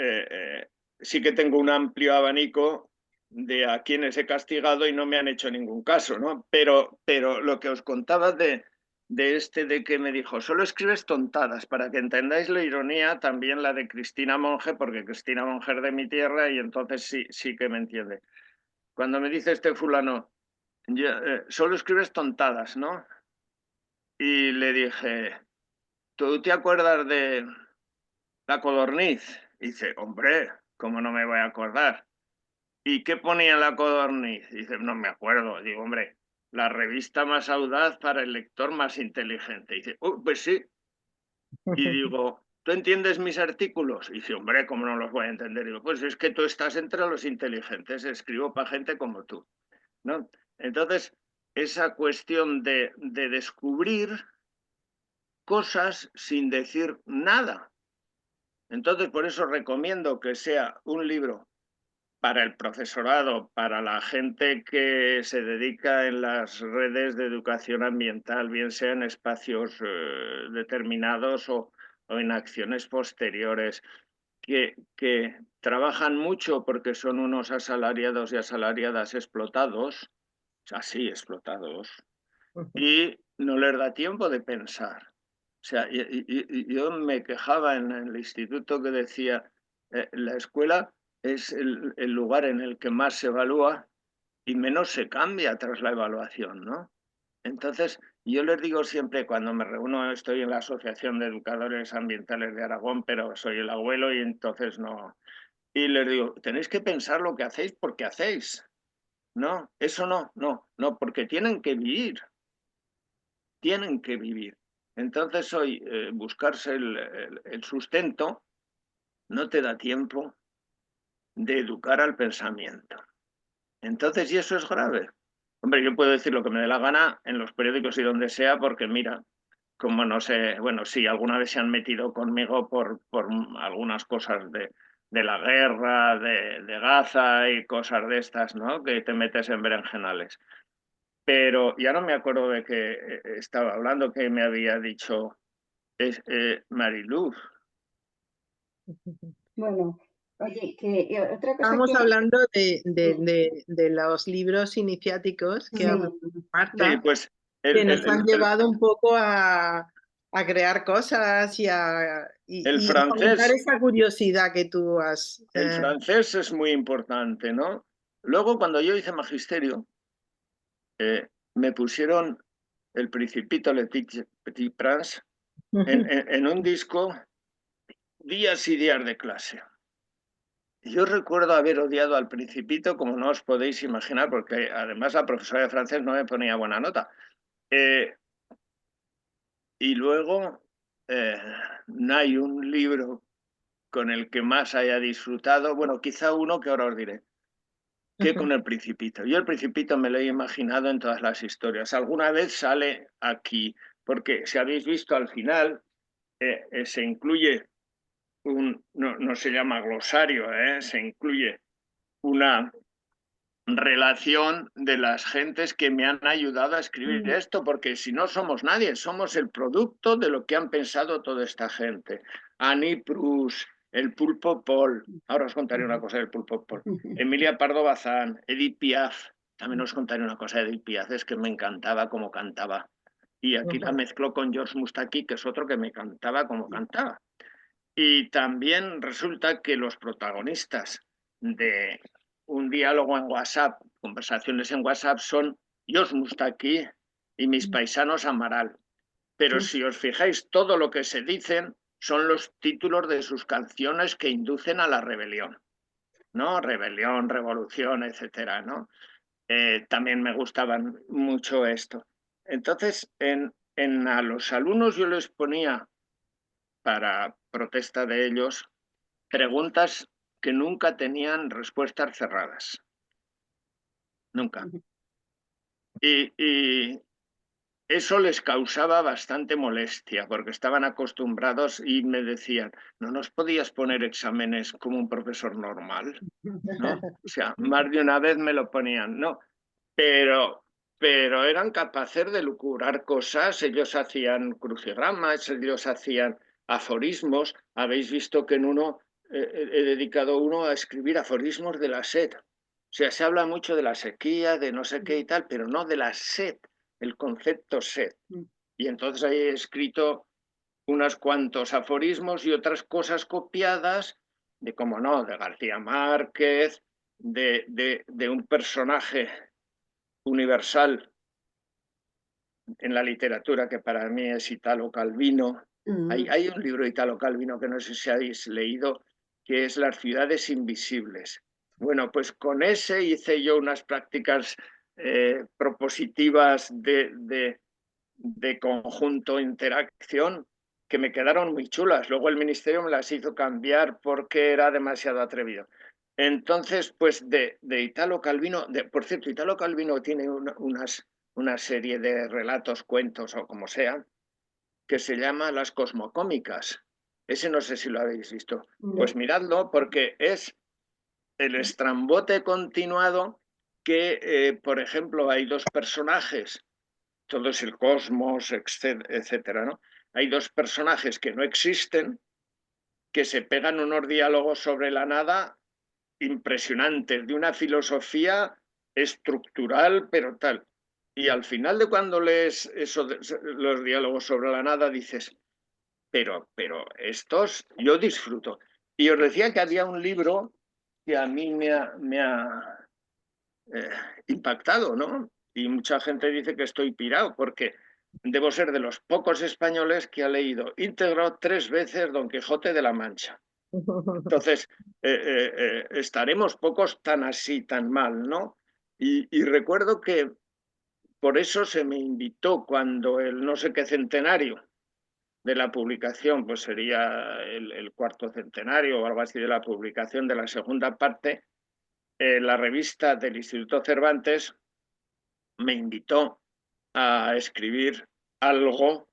sí que tengo un amplio abanico de a quienes he castigado y no me han hecho ningún caso, ¿no? Pero lo que os contaba de que me dijo, solo escribes tontadas, para que entendáis la ironía, también la de Cristina Monge, porque Cristina Monge es de mi tierra y entonces sí que me entiende. Cuando me dice este fulano, solo escribes tontadas, ¿no? Y le dije, ¿tú te acuerdas de La Codorniz? Y dice, hombre, ¿cómo no me voy a acordar? ¿Y qué ponía en La Codorniz? Y dice, no me acuerdo. Digo, hombre, la revista más audaz para el lector más inteligente. Y dice, pues sí. Y digo, ¿tú entiendes mis artículos? Y dice, hombre, ¿cómo no los voy a entender? Digo, pues es que tú estás entre los inteligentes, escribo para gente como tú, ¿no? Entonces, esa cuestión de descubrir cosas sin decir nada. Entonces, por eso recomiendo que sea un libro para el profesorado, para la gente que se dedica en las redes de educación ambiental, bien sea en espacios determinados o en acciones posteriores, que trabajan mucho porque son unos asalariados y asalariadas explotados, así explotados, y no les da tiempo de pensar. O sea, yo me quejaba en el instituto que decía, la escuela es el lugar en el que más se evalúa y menos se cambia tras la evaluación, ¿no? Entonces, yo les digo siempre, cuando me reúno, estoy en la Asociación de Educadores Ambientales de Aragón, pero soy el abuelo y entonces no. Y les digo, tenéis que pensar lo que hacéis porque hacéis. No, eso no, porque tienen que vivir. Tienen que vivir. Entonces hoy buscarse el sustento no te da tiempo de educar al pensamiento. Entonces, y eso es grave. Hombre, yo puedo decir lo que me dé la gana en los periódicos y donde sea, porque mira, como no sé, bueno, sí, alguna vez se han metido conmigo por algunas cosas de la guerra, de Gaza y cosas de estas, ¿no? Que te metes en berenjenales. Pero ya no me acuerdo de qué estaba hablando, que me había dicho Mariluz. Bueno, oye, que otra cosa Estamos que... hablando de los libros iniciáticos que habla Sí, Marta, Sí, pues que nos han llevado un poco a crear cosas y a fomentar francés, esa curiosidad que tú has... el francés es muy importante, ¿no? Luego, cuando yo hice magisterio, me pusieron El Principito, Le Petit Prince, en un disco, días y días de clase. Yo recuerdo haber odiado al Principito, como no os podéis imaginar, porque además la profesora de francés no me ponía buena nota. Y luego, no hay un libro con el que más haya disfrutado, bueno, quizá uno que ahora os diré, que con El Principito. Yo El Principito me lo he imaginado en todas las historias. Alguna vez sale aquí, porque si habéis visto al final, se incluye no se llama glosario, se incluye una relación de las gentes que me han ayudado a escribir esto, porque si no somos nadie, somos el producto de lo que han pensado toda esta gente. Annie Proust, el Pulpo Paul, ahora os contaré una cosa del Pulpo Paul, Emilia Pardo Bazán, Edith Piaf, también os contaré una cosa de Edith Piaf, es que me encantaba como cantaba. Y aquí la mezcló con George Moustaki, que es otro que me cantaba como cantaba. Y también resulta que los protagonistas de un diálogo en WhatsApp, conversaciones en WhatsApp, son Jos Mustaki y mis paisanos Amaral. Pero si os fijáis, todo lo que se dicen son los títulos de sus canciones que inducen a la rebelión, ¿no? Rebelión, revolución, etcétera, ¿no? También me gustaban mucho esto. Entonces, a los alumnos yo les ponía, para protesta de ellos, preguntas que nunca tenían respuestas cerradas. Nunca. Y eso les causaba bastante molestia, porque estaban acostumbrados y me decían, ¿no nos podías poner exámenes como un profesor normal? ¿No? O sea, más de una vez me lo ponían, ¿no? Pero eran capaces de lucurar cosas, ellos hacían crucigramas, ellos hacían aforismos. Habéis visto que en uno he dedicado uno a escribir aforismos de la sed. O sea, se habla mucho de la sequía, de no sé qué y tal, pero no de la sed, el concepto sed. Y entonces ahí he escrito unos cuantos aforismos y otras cosas copiadas de, como no, de García Márquez, de un personaje universal en la literatura que para mí es Italo Calvino. Hay un libro de Italo Calvino que no sé si habéis leído, que es Las ciudades invisibles. Bueno, pues con ese hice yo unas prácticas propositivas de conjunto interacción que me quedaron muy chulas. Luego el ministerio me las hizo cambiar porque era demasiado atrevido. Entonces, pues de Italo Calvino, por cierto, Italo Calvino tiene una serie de relatos, cuentos o como sea, que se llama Las Cosmocómicas. Ese no sé si lo habéis visto. Pues miradlo, porque es el estrambote continuado que, por ejemplo, hay dos personajes, todo es el cosmos, etcétera, ¿no? Hay dos personajes que no existen, que se pegan unos diálogos sobre la nada impresionantes, de una filosofía estructural, pero tal. Y al final de cuando lees los diálogos sobre la nada, dices, pero estos yo disfruto. Y os decía que había un libro que a mí me ha impactado, ¿no? Y mucha gente dice que estoy pirado, porque debo ser de los pocos españoles que ha leído íntegro 3 veces Don Quijote de la Mancha. Entonces, estaremos pocos tan así, tan mal, ¿no? Y recuerdo que por eso se me invitó cuando el no sé qué centenario de la publicación, pues sería el 4º centenario o algo así de la publicación de la segunda parte, la revista del Instituto Cervantes me invitó a escribir algo,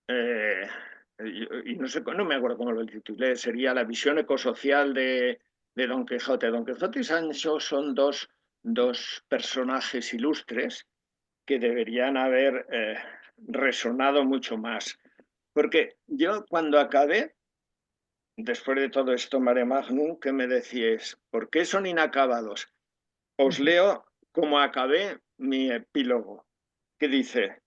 y no me acuerdo cómo lo titulé, sería La visión ecosocial de Don Quijote. Don Quijote y Sancho son dos personajes ilustres que deberían haber resonado mucho más. Porque yo cuando acabé, después de todo esto mare magnum, que me decíais, ¿por qué son inacabados? Os leo como acabé mi epílogo, que dice,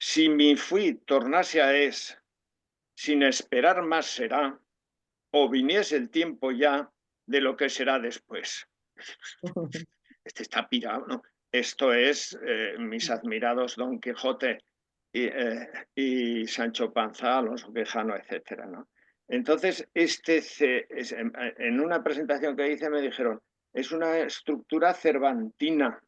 si mi fui tornase a es, sin esperar más será, o viniese el tiempo ya de lo que será después. Este está pirado, ¿no? Esto es mis admirados Don Quijote y Sancho Panza, Alonso Quijano, etcétera, ¿no? Entonces, en una presentación que hice me dijeron, es una estructura cervantina,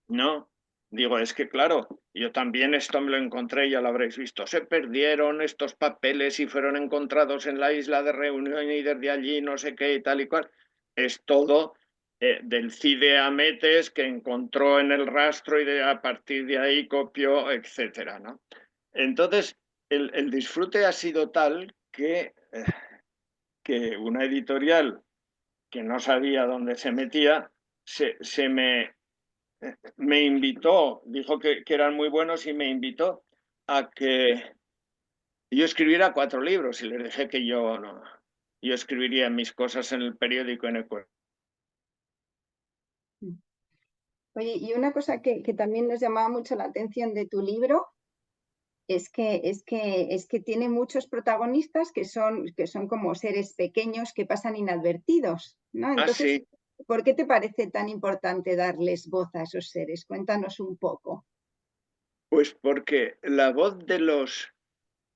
¿no? Digo, es que claro, yo también esto me lo encontré, ya lo habréis visto. Se perdieron estos papeles y fueron encontrados en la isla de Reunión y desde allí no sé qué y tal y cual. Es todo del Cide Ametes que encontró en el rastro y a partir de ahí copió, etcétera, ¿no? Entonces, el disfrute ha sido tal que una editorial que no sabía dónde se metía se me invitó, dijo que eran muy buenos y me invitó a que yo escribiera 4 libros y les dije que yo no, yo escribiría mis cosas en el periódico en Ecuador. Oye, y una cosa que también nos llamaba mucho la atención de tu libro es que tiene muchos protagonistas que son como seres pequeños que pasan inadvertidos, ¿no? Entonces, sí. ¿por qué te parece tan importante darles voz a esos seres? Cuéntanos un poco. Pues porque la voz de los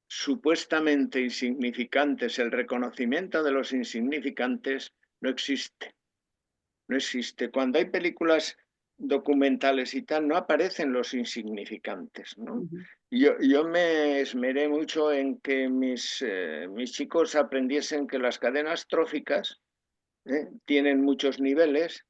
supuestamente insignificantes, el reconocimiento de los insignificantes, no existe. No existe. Cuando hay películas documentales y tal, no aparecen los insignificantes, ¿no? Ujú. Yo me esmeré mucho en que mis chicos aprendiesen que las cadenas tróficas tienen muchos niveles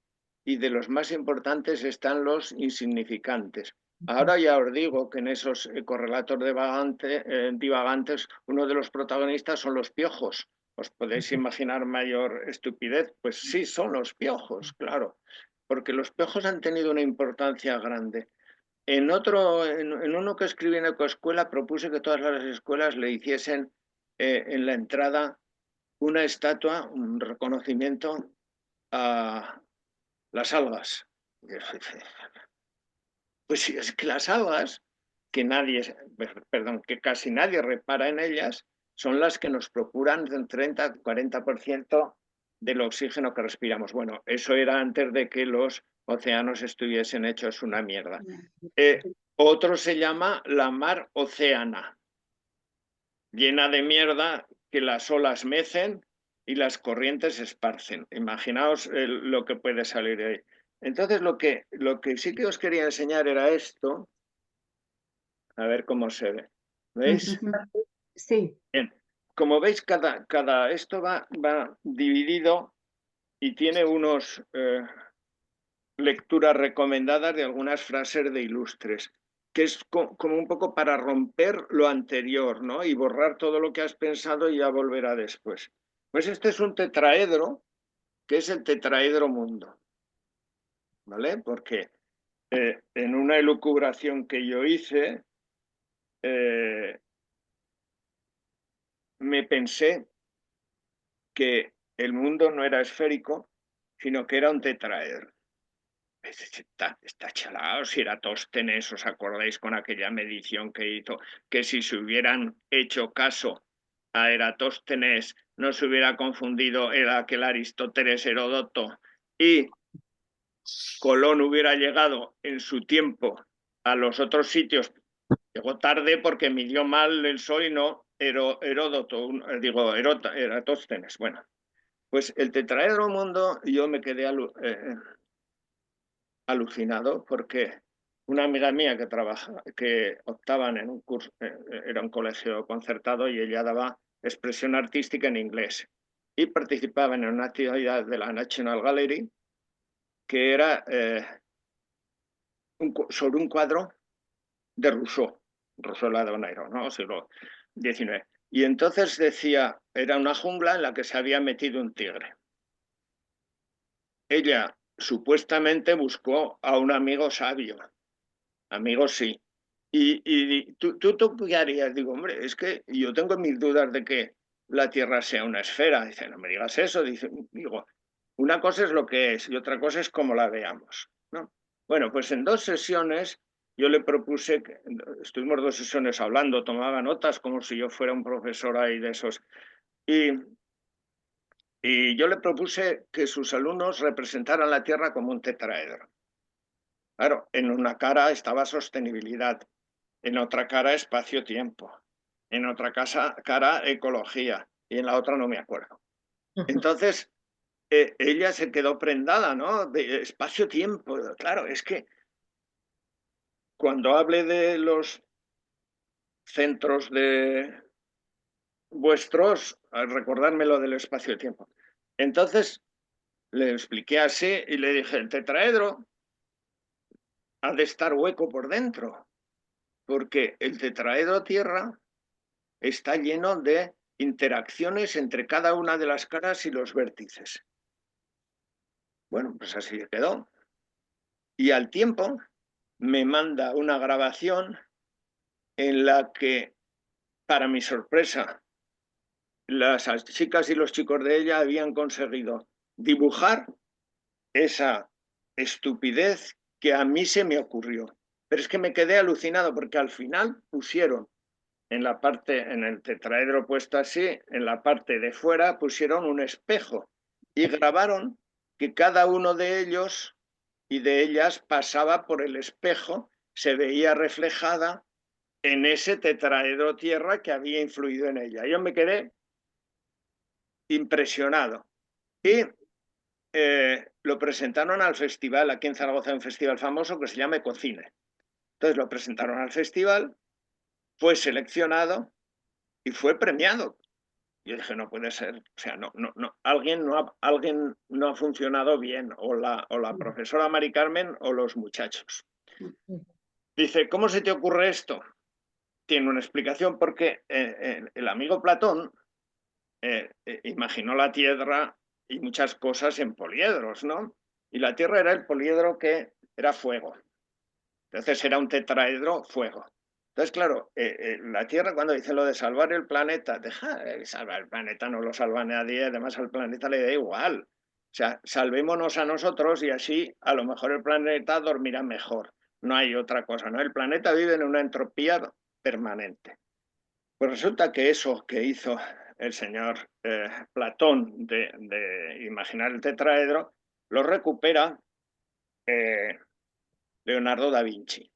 y de los más importantes están los insignificantes. Ahora ya os digo que en esos correlatos divagantes uno de los protagonistas son los piojos. ¿Os podéis imaginar mayor estupidez? Pues sí, son los piojos, claro, porque los piojos han tenido una importancia grande. En uno que escribí en Ecoescuela propuse que todas las escuelas le hiciesen en la entrada una estatua, un reconocimiento a las algas. Pues sí, es que las algas, que casi nadie repara en ellas, son las que nos procuran el 30-40% del oxígeno que respiramos. Bueno, eso era antes de que los océanos estuviesen hechos una mierda. Otro se llama la mar océana, llena de mierda que las olas mecen y las corrientes esparcen. Imaginaos lo que puede salir de ahí. Entonces, lo que sí que os quería enseñar era esto. A ver cómo se ve. ¿Veis? Sí. Bien. Como veis, esto va dividido y tiene unos lecturas recomendadas de algunas frases de ilustres, que es como un poco para romper lo anterior, ¿no? Y borrar todo lo que has pensado y ya volverá después. Pues este es un tetraedro, que es el tetraedro mundo, ¿vale? Porque en una elucubración que yo hice, me pensé que el mundo no era esférico, sino que era un tetraedro. Está chalado, si Eratóstenes, ¿os acordáis con aquella medición que hizo? Que si se hubieran hecho caso a Eratóstenes, no se hubiera confundido aquel Aristóteles Heródoto y Colón hubiera llegado en su tiempo a los otros sitios. Llegó tarde porque midió mal el sol y no Heródoto, Eratóstenes. Bueno, pues el tetraedro mundo, yo me quedé alucinado porque una amiga mía que optaban en un curso, era un colegio concertado y ella daba expresión artística en inglés y participaban en una actividad de la National Gallery que era sobre un cuadro de Rousseau, Ladonero, ¿no? Siglo XIX. Y entonces decía, era una jungla en la que se había metido un tigre. Ella supuestamente buscó a un amigo sabio. Amigo sí. Y ¿tú qué harías? Digo, hombre, es que yo tengo mis dudas de que la Tierra sea una esfera. Dice, no me digas eso. Digo, una cosa es lo que es y otra cosa es cómo la veamos, ¿no? Bueno, pues en 2 sesiones yo le propuse, estuvimos 2 sesiones hablando, tomaba notas como si yo fuera un profesor ahí de esos. Y yo le propuse que sus alumnos representaran la Tierra como un tetraedro. Claro, en una cara estaba sostenibilidad, en otra cara espacio-tiempo, en otra cara ecología y en la otra no me acuerdo. Entonces, ella se quedó prendada, ¿no? De espacio-tiempo. Claro, es que cuando hable de los centros de vuestros, recordarme lo del espacio-tiempo. Entonces, le expliqué así y le dije, el tetraedro ha de estar hueco por dentro, porque el tetraedro Tierra está lleno de interacciones entre cada una de las caras y los vértices. Bueno, pues así quedó. Y al tiempo me manda una grabación en la que, para mi sorpresa, las chicas y los chicos de ella habían conseguido dibujar esa estupidez que a mí se me ocurrió. Pero es que me quedé alucinado porque al final pusieron en el tetraedro puesto así, en la parte de fuera pusieron un espejo y grabaron que cada uno de ellos y de ellas pasaba por el espejo, se veía reflejada en ese tetraedro Tierra que había influido en ella. Yo me quedé impresionado. Y lo presentaron al festival, aquí en Zaragoza hay un festival famoso que se llama Ecocine. Entonces lo presentaron al festival, fue seleccionado y fue premiado. Yo dije, no puede ser, o sea, no, alguien no ha funcionado bien, o la profesora Mari Carmen o los muchachos. Dice, ¿cómo se te ocurre esto? Tiene una explicación, porque el amigo Platón imaginó la Tierra y muchas cosas en poliedros, ¿no? Y la Tierra era el poliedro que era fuego. Entonces era un tetraedro fuego. Entonces, claro, la Tierra, cuando dice lo de salvar el planeta, deja de salvar el planeta, no lo salva nadie, además al planeta le da igual. O sea, salvémonos a nosotros y así a lo mejor el planeta dormirá mejor. No hay otra cosa, ¿no? El planeta vive en una entropía permanente. Pues resulta que eso que hizo el señor Platón de imaginar el tetraedro, lo recupera Leonardo da Vinci.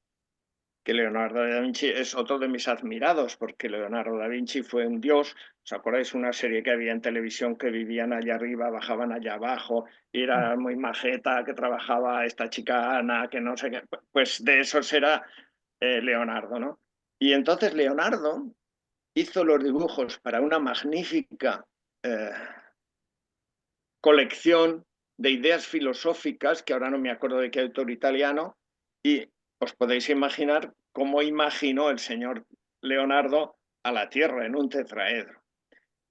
Que Leonardo da Vinci es otro de mis admirados, porque Leonardo da Vinci fue un dios. ¿Os acordáis una serie que había en televisión que vivían allá arriba, bajaban allá abajo, y era muy majeta, que trabajaba esta chica Ana, que no sé qué? Pues de esos era Leonardo, ¿no? Y entonces Leonardo hizo los dibujos para una magnífica colección de ideas filosóficas, que ahora no me acuerdo de qué autor italiano, y os podéis imaginar cómo imaginó el señor Leonardo a la Tierra en un tetraedro.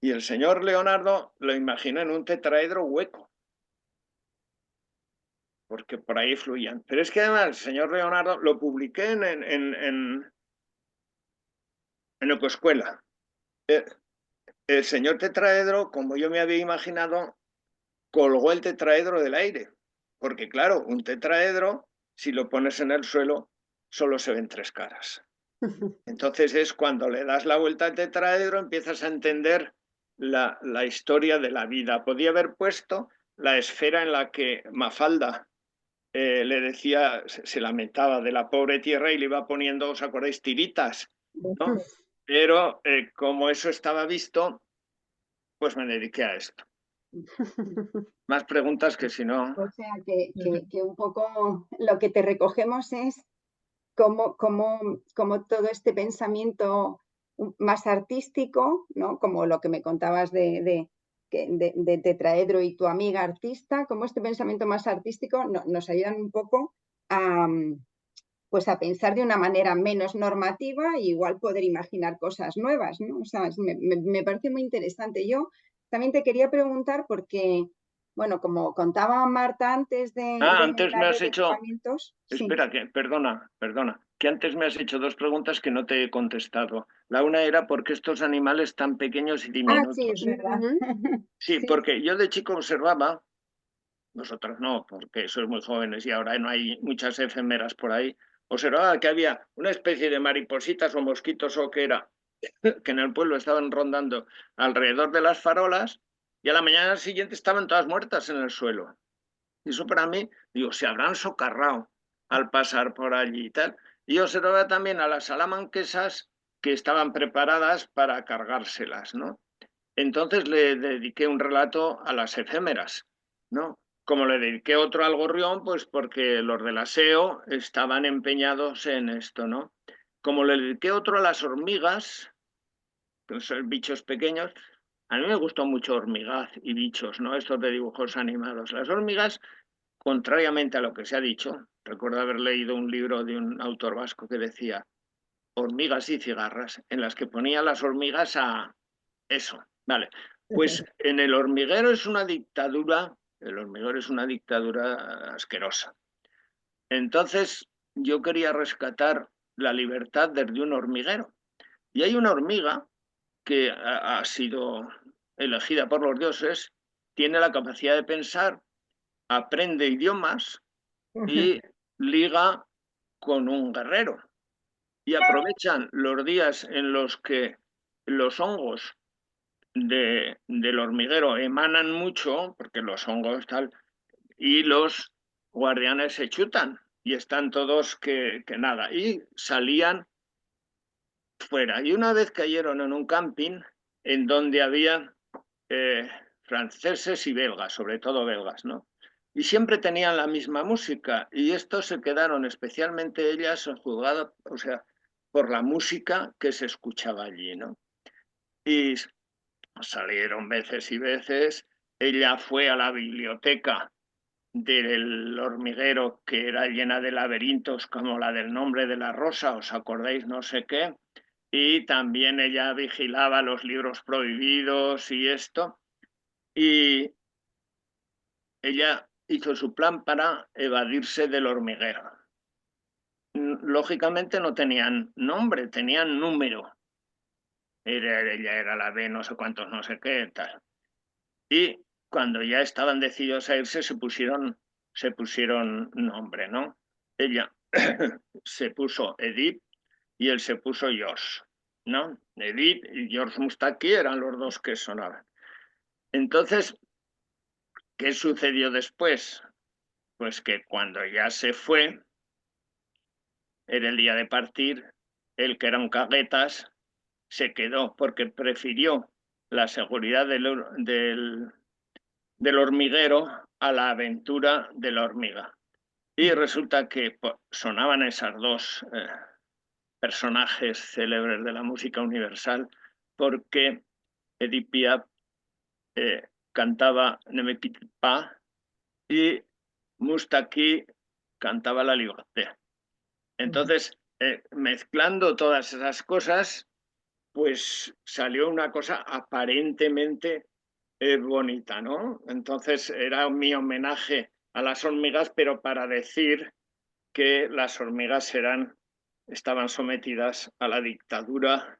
Y el señor Leonardo lo imaginó en un tetraedro hueco, porque por ahí fluían. Pero es que además el señor Leonardo lo publiqué en Ecoescuela. El señor tetraedro, como yo me había imaginado, colgó el tetraedro del aire. Porque claro, un tetraedro, si lo pones en el suelo, solo se ven 3 caras. Entonces es cuando le das la vuelta al tetraedro, empiezas a entender la historia de la vida. Podía haber puesto la esfera en la que Mafalda le decía, se lamentaba de la pobre tierra y le iba poniendo, ¿os acordáis? Tiritas, ¿no? Pero como eso estaba visto, pues me dediqué a esto. Más preguntas que si no... O sea, que un poco lo que te recogemos es cómo todo este pensamiento más artístico, ¿no? Como lo que me contabas de tetraedro y tu amiga artista, cómo este pensamiento más artístico nos ayudan un poco a, pues a pensar de una manera menos normativa e igual poder imaginar cosas nuevas, ¿no? O sea, me parece muy interesante. Yo también te quería preguntar porque, bueno, como contaba Marta antes de antes la me red has de hecho... equipamientos... Espera, que, perdona, que antes me has hecho 2 preguntas que no te he contestado. La una era ¿por qué estos animales tan pequeños y Ah, sí, es diminutos? verdad. Sí, Sí. porque yo de chico observaba, vosotros no, porque sois muy jóvenes y ahora no hay muchas efemeras por ahí, observaba que había una especie de maripositas o mosquitos o que era, que en el pueblo estaban rondando alrededor de las farolas y a la mañana siguiente estaban todas muertas en el suelo. Y eso para mí, digo, se habrán socarrado al pasar por allí y tal. Y observaba también a las salamanquesas que estaban preparadas para cargárselas, ¿no? Entonces le dediqué un relato a las efémeras, ¿no? Como le dediqué otro al gorrión, pues porque los del aseo estaban empeñados en esto, ¿no? Como le dediqué otro a las hormigas, que son bichos pequeños, a mí me gustó mucho Hormigaz y Bichos, ¿no? Estos de dibujos animados. Las hormigas, contrariamente a lo que se ha dicho, recuerdo haber leído un libro de un autor vasco que decía hormigas y cigarras, en las que ponía las hormigas a eso. Vale, pues en el hormiguero es una dictadura, el hormiguero es una dictadura asquerosa. Entonces yo quería rescatar la libertad desde un hormiguero. Y hay una hormiga que ha sido elegida por los dioses, tiene la capacidad de pensar, aprende idiomas y liga con un guerrero. Y aprovechan los días en los que los hongos del hormiguero emanan mucho, porque los hongos tal, y los guardianes se chutan y están todos que nada. Y salían fuera. Y una vez cayeron en un camping en donde había franceses y belgas, sobre todo belgas, ¿no? y siempre tenían la misma música, y estos se quedaron, especialmente ellas, juzgadas, o sea, por la música que se escuchaba allí, ¿no? Y salieron veces y veces. Ella fue a la biblioteca del hormiguero, que era llena de laberintos como la del nombre de la rosa, ¿os acordáis? No sé qué. Y también ella vigilaba los libros prohibidos y esto. Y ella hizo su plan para evadirse del hormiguero. Lógicamente no tenían nombre, tenían número. Ella era la B, no sé cuántos, no sé qué, tal. Y cuando ya estaban decididos a irse, se pusieron nombre, ¿no? Ella se puso Edith y él se puso George, ¿no? Edith y George Mustaki eran los dos que sonaban. Entonces, ¿qué sucedió después? Pues que cuando ya se fue, era el día de partir, él, que era un caguetas, se quedó porque prefirió la seguridad del hormiguero a la aventura de la hormiga. Y resulta que sonaban esas dos personajes célebres de la música universal, porque Edith Piaf cantaba Ne me quitte pas y Mustaki cantaba La Liberté. Entonces, mezclando todas esas cosas, pues salió una cosa aparentemente bonita, ¿no? Entonces era mi homenaje a las hormigas, pero para decir que las hormigas estaban sometidas a la dictadura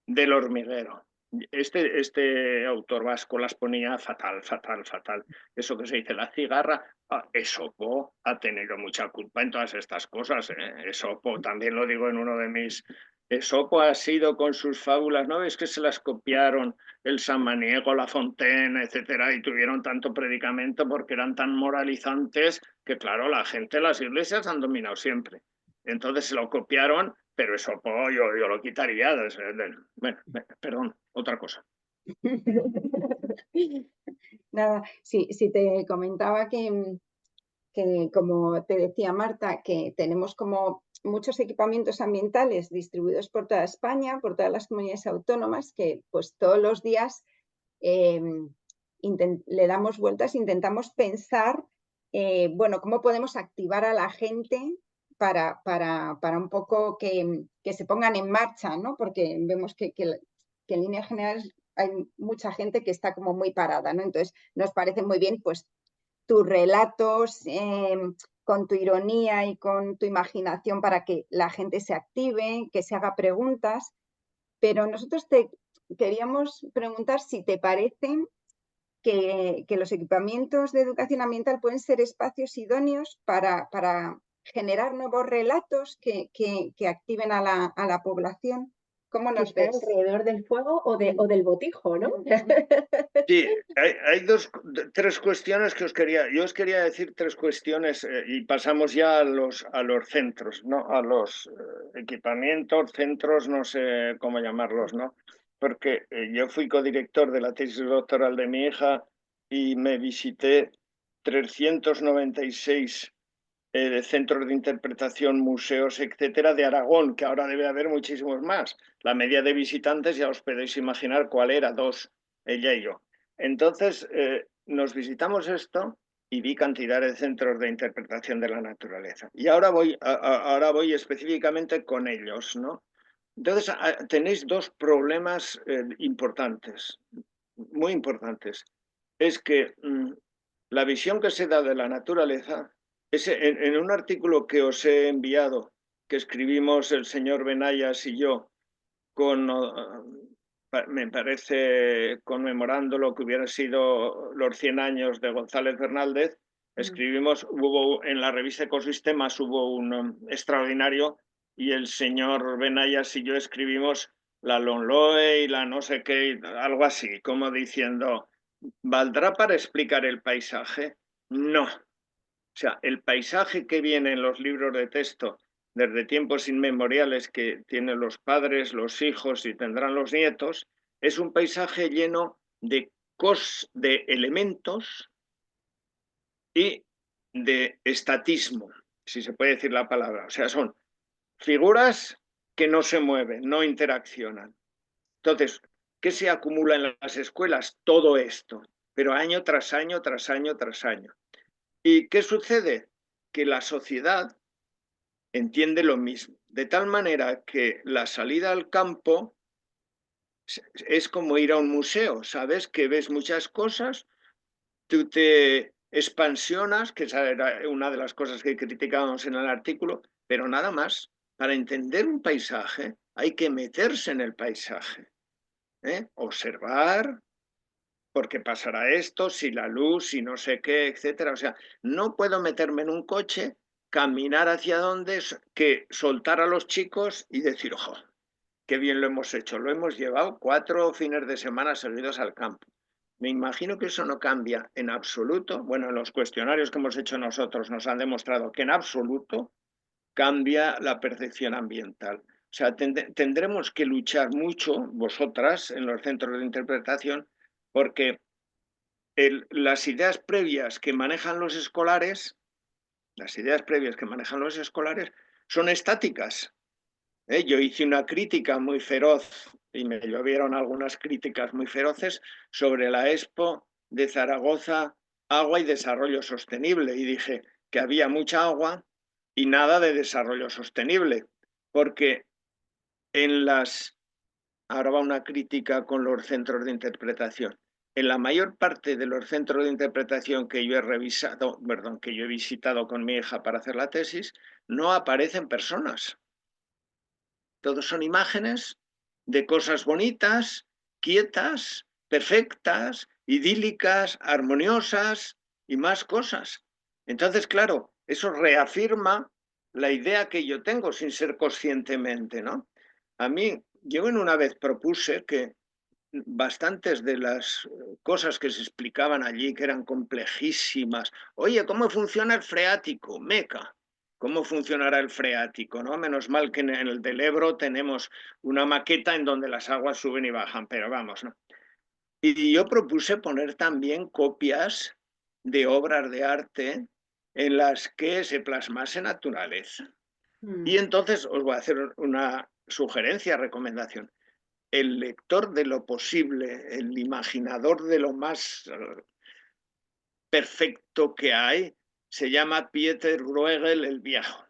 del hormiguero. Este autor vasco las ponía fatal, fatal, fatal. Eso que se dice la cigarra, Esopo ha tenido mucha culpa en todas estas cosas. Esopo, también lo digo en uno de mis... Esopo ha sido con sus fábulas, ¿no? Es que se las copiaron el Samaniego, La Fontaine, etcétera, y tuvieron tanto predicamento porque eran tan moralizantes que, claro, la gente, las iglesias han dominado siempre. Entonces se lo copiaron, pero eso yo lo quitaría. Bueno, perdón, otra cosa. Nada, sí, te comentaba que como te decía Marta, que tenemos como muchos equipamientos ambientales distribuidos por toda España, por todas las comunidades autónomas, que pues todos los días le damos vueltas, intentamos pensar, bueno, cómo podemos activar a la gente para un poco que se pongan en marcha, ¿no? Porque vemos que en líneas generales hay mucha gente que está como muy parada, ¿no? Entonces, nos parece muy bien, pues, tus relatos con tu ironía y con tu imaginación para que la gente se active, que se haga preguntas, pero nosotros te queríamos preguntar si te parece que los equipamientos de educación ambiental pueden ser espacios idóneos para generar nuevos relatos que activen a la población. ¿Cómo nos ves? Alrededor del fuego o del botijo, ¿no? Sí, hay tres cuestiones que yo os quería decir tres cuestiones y pasamos ya a los centros, ¿no? A los equipamientos, centros, no sé cómo llamarlos, ¿no? Porque yo fui codirector de la tesis doctoral de mi hija y me visité 396 de centros de interpretación, museos, etcétera, de Aragón, que ahora debe haber muchísimos más. La media de visitantes ya os podéis imaginar cuál era, 2, ella y yo. Entonces, nos visitamos esto y vi cantidad de centros de interpretación de la naturaleza. Y ahora voy específicamente con ellos, ¿no? Entonces, tenéis dos problemas importantes, muy importantes. Es que la visión que se da de la naturaleza es en un artículo que os he enviado, que escribimos el señor Benayas y yo, me parece conmemorando lo que hubieran sido los 100 años de González Bernaldez, escribimos, en la revista Ecosistemas hubo un extraordinario y el señor Benayas y yo escribimos la Lonloe y la no sé qué, algo así, como diciendo, ¿valdrá para explicar el paisaje? No. O sea, el paisaje que viene en los libros de texto desde tiempos inmemoriales que tienen los padres, los hijos y tendrán los nietos, es un paisaje lleno de elementos y de estatismo, si se puede decir la palabra. O sea, son figuras que no se mueven, no interaccionan. Entonces, ¿qué se acumula en las escuelas? Todo esto, pero año tras año, tras año, tras año. ¿Y qué sucede? Que la sociedad entiende lo mismo, de tal manera que la salida al campo es como ir a un museo, ¿sabes? Que ves muchas cosas, tú te expansionas, que esa era una de las cosas que criticábamos en el artículo, pero nada más. Para entender un paisaje hay que meterse en el paisaje, observar, porque pasará esto, si la luz, si no sé qué, etcétera. O sea, no puedo meterme en un coche, caminar hacia donde, que soltar a los chicos y decir, ojo, qué bien lo hemos hecho, lo hemos llevado 4 fines de semana seguidos al campo. Me imagino que eso no cambia en absoluto. Bueno, en los cuestionarios que hemos hecho nosotros nos han demostrado que en absoluto cambia la percepción ambiental. O sea, tendremos que luchar mucho, vosotras, en los centros de interpretación, porque las ideas previas que manejan los escolares, son estáticas. Yo hice una crítica muy feroz y me llovieron algunas críticas muy feroces sobre la Expo de Zaragoza, agua y desarrollo sostenible. Y dije que había mucha agua y nada de desarrollo sostenible, porque ahora va una crítica con los centros de interpretación. En la mayor parte de los centros de interpretación que yo he visitado con mi hija para hacer la tesis, no aparecen personas. Todos son imágenes de cosas bonitas, quietas, perfectas, idílicas, armoniosas y más cosas. Entonces, claro, eso reafirma la idea que yo tengo sin ser conscientemente, ¿no? A mí, yo una vez propuse que bastantes de las cosas que se explicaban allí, que eran complejísimas. Oye, ¿cómo funciona el freático? Meca. ¿Cómo funcionará el freático? ¿No? Menos mal que en el del Ebro tenemos una maqueta en donde las aguas suben y bajan, pero vamos, ¿no? Y yo propuse poner también copias de obras de arte en las que se plasmase naturaleza. Y entonces os voy a hacer una sugerencia, recomendación. El lector de lo posible, el imaginador de lo más perfecto que hay, se llama Pieter Bruegel el Viejo.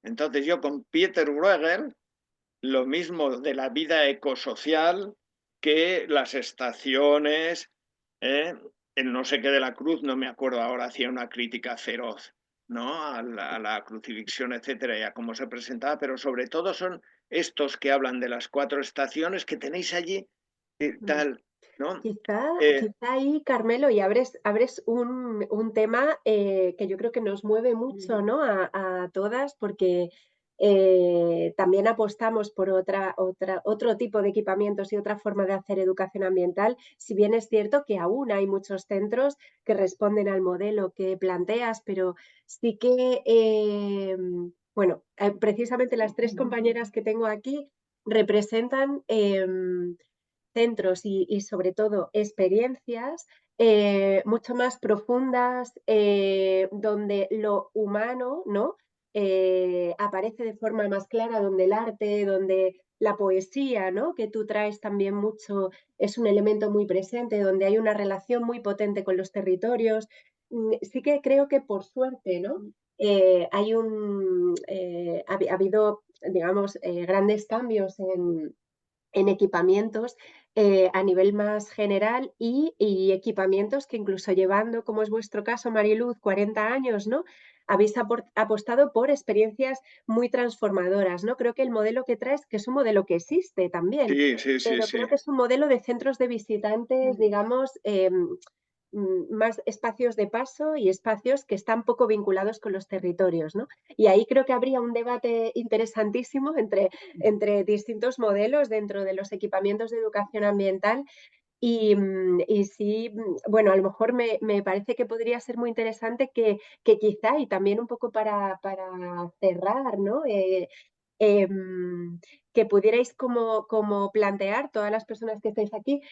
Entonces yo con Pieter Bruegel, lo mismo de la vida ecosocial que las estaciones, el no sé qué de la cruz, no me acuerdo ahora, hacía una crítica feroz, ¿no? a la crucifixión, etcétera, y a cómo se presentaba, pero sobre todo son estos que hablan de las 4 estaciones que tenéis allí, tal, ¿no? Quizá ahí, Carmelo, y abres un tema que yo creo que nos mueve mucho, ¿no? a todas, porque también apostamos por otro tipo de equipamientos y otra forma de hacer educación ambiental, si bien es cierto que aún hay muchos centros que responden al modelo que planteas, pero sí que, bueno, precisamente las 3 compañeras que tengo aquí representan centros y sobre todo experiencias mucho más profundas, donde lo humano, ¿no? Aparece de forma más clara, donde el arte, donde la poesía, ¿no? Que tú traes también mucho, es un elemento muy presente, donde hay una relación muy potente con los territorios. Sí que creo que por suerte, ¿no? Ha habido, digamos, grandes cambios en equipamientos a nivel más general y equipamientos que incluso llevando, como es vuestro caso, Mariluz, 40 años, ¿no? Habéis apostado por experiencias muy transformadoras, ¿no? Creo que el modelo que traes, que es un modelo que existe también, Sí. creo que es un modelo de centros de visitantes, digamos, más espacios de paso y espacios que están poco vinculados con los territorios, ¿no? Y ahí creo que habría un debate interesantísimo entre distintos modelos dentro de los equipamientos de educación ambiental y sí, bueno, a lo mejor me parece que podría ser muy interesante que quizá, y también un poco para cerrar, ¿no? Que pudierais como plantear, todas las personas que estáis aquí,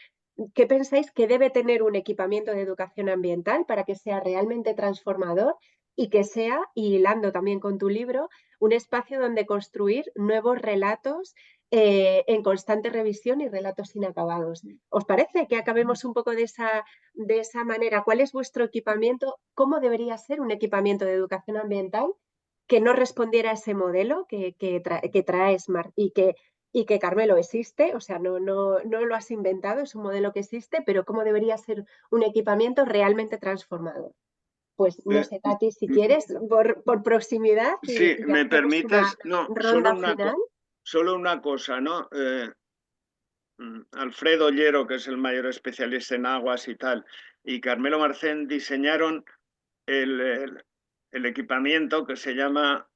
¿qué pensáis que debe tener un equipamiento de educación ambiental para que sea realmente transformador y que sea, y hilando también con tu libro, un espacio donde construir nuevos relatos en constante revisión y relatos inacabados? ¿Os parece que acabemos un poco de esa manera? ¿Cuál es vuestro equipamiento? ¿Cómo debería ser un equipamiento de educación ambiental que no respondiera a ese modelo que traes, y que, Carmelo, existe? O sea, no lo has inventado, es un modelo que existe, pero ¿cómo debería ser un equipamiento realmente transformador? Pues no Eh, sé, Tati, si quieres, por proximidad, sí, y me hacemos una permites, no, ronda final. solo una cosa, ¿no? Alfredo Llero, que es el mayor especialista en aguas y tal, y Carmelo Marcén diseñaron el equipamiento que se llama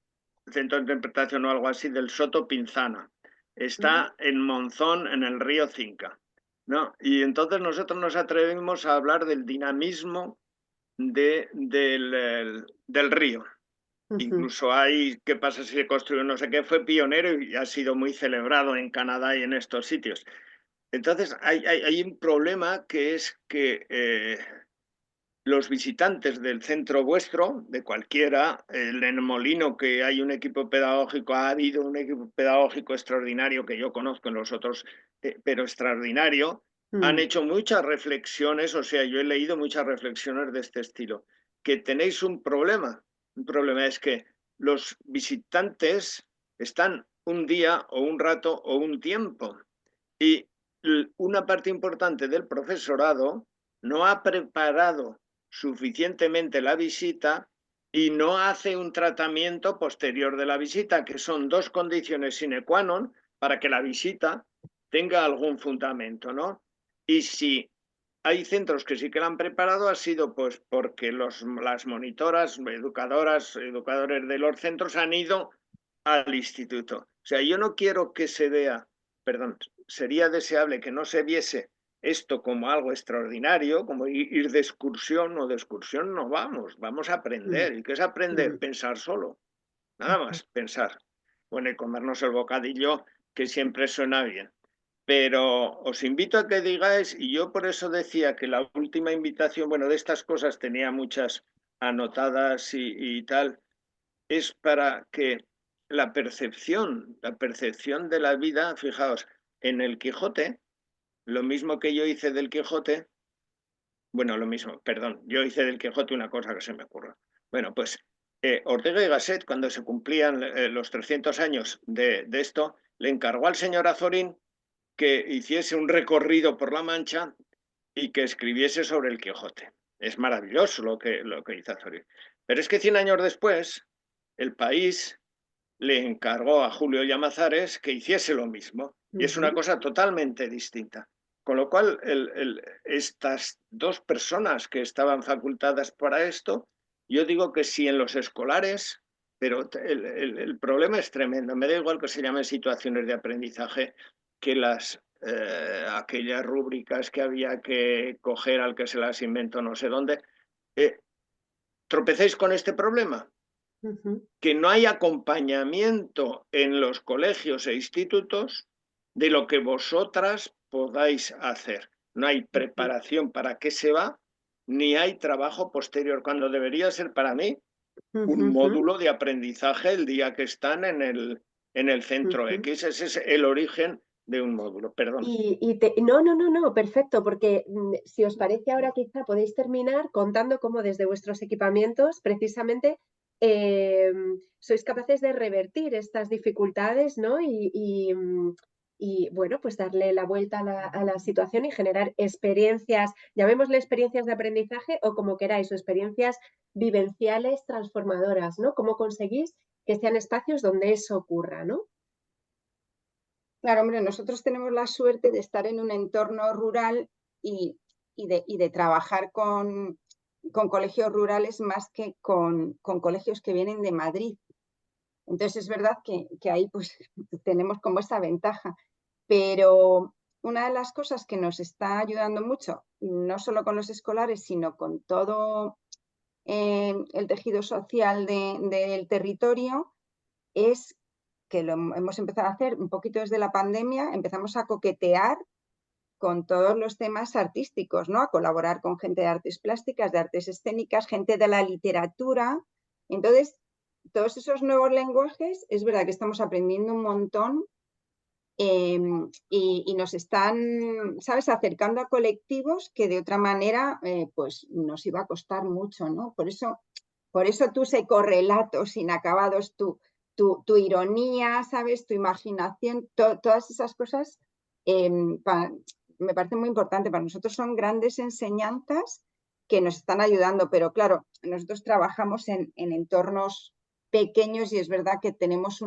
Centro de Interpretación o algo así del Soto Pinzana. Está en Monzón, en el río Cinca, ¿no? Y entonces nosotros nos atrevimos a hablar del dinamismo del río. Incluso hay, ¿qué pasa si se construyó no sé qué? Fue pionero y ha sido muy celebrado en Canadá y en estos sitios. Entonces, hay un problema que es que los visitantes del centro vuestro, de cualquiera, en Molino, que hay un equipo pedagógico, ha habido un equipo pedagógico extraordinario que yo conozco en los otros, pero extraordinario, han hecho muchas reflexiones, o sea, yo he leído muchas reflexiones de este estilo, que tenéis un problema. Un problema es que los visitantes están un día o un rato o un tiempo y una parte importante del profesorado no ha preparado suficientemente la visita y no hace un tratamiento posterior de la visita, que son dos condiciones sine qua non para que la visita tenga algún fundamento, ¿no? Y si hay centros que sí que la han preparado, ha sido pues porque las monitoras, educadoras, educadores de los centros han ido al instituto. O sea, yo no quiero que se vea, perdón, sería deseable que no se viese esto como algo extraordinario, como ir de excursión, o de excursión no vamos a aprender. ¿Y qué es aprender? Pensar solo, nada más, pensar. Bueno, y comernos el bocadillo, que siempre suena bien. Pero os invito a que digáis, y yo por eso decía que la última invitación, bueno, de estas cosas tenía muchas anotadas y tal, es para que la percepción de la vida, fijaos, en el Quijote, lo mismo que yo hice del Quijote, bueno, lo mismo, perdón, yo hice del Quijote una cosa que se me ocurrió. Bueno, pues Ortega y Gasset, cuando se cumplían los 300 años de esto, le encargó al señor Azorín que hiciese un recorrido por la Mancha y que escribiese sobre el Quijote. Es maravilloso lo que hizo Azorín. Pero es que 100 años después, El País le encargó a Julio Llamazares que hiciese lo mismo. Y es una cosa totalmente distinta. Con lo cual, estas dos personas que estaban facultadas para esto, yo digo que sí en los escolares, pero el problema es tremendo. Me da igual que se llamen situaciones de aprendizaje que aquellas rúbricas que había que coger al que se las inventó no sé dónde. ¿Tropecéis con este problema? Que no hay acompañamiento en los colegios e institutos de lo que vosotras podáis hacer. No hay preparación para qué se va, ni hay trabajo posterior, cuando debería ser para mí un módulo de aprendizaje el día que están en el centro X. Ese es el origen de un módulo. Perdón. No, perfecto, porque si os parece ahora quizá podéis terminar contando cómo desde vuestros equipamientos precisamente sois capaces de revertir estas dificultades, ¿no? Y bueno, pues darle la vuelta a la situación y generar experiencias, llamémosle experiencias de aprendizaje o como queráis, o experiencias vivenciales transformadoras, ¿no? ¿Cómo conseguís que sean espacios donde eso ocurra, ¿no? Claro, hombre, nosotros tenemos la suerte de estar en un entorno rural y de trabajar con colegios rurales más que con colegios que vienen de Madrid. Entonces es verdad que ahí pues tenemos como esa ventaja. Pero una de las cosas que nos está ayudando mucho, no solo con los escolares, sino con todo el tejido social del territorio, es que lo hemos empezado a hacer un poquito desde la pandemia, empezamos a coquetear con todos los temas artísticos, ¿no? A colaborar con gente de artes plásticas, de artes escénicas, gente de la literatura. Entonces, todos esos nuevos lenguajes, es verdad que estamos aprendiendo un montón y nos están, ¿sabes?, acercando a colectivos que de otra manera pues nos iba a costar mucho, ¿no? Por eso tus ecorrelatos inacabados, tu ironía, ¿sabes?, tu imaginación, todas esas cosas me parece muy importante. Para nosotros son grandes enseñanzas que nos están ayudando, pero claro, nosotros trabajamos en entornos pequeños y es verdad que tenemos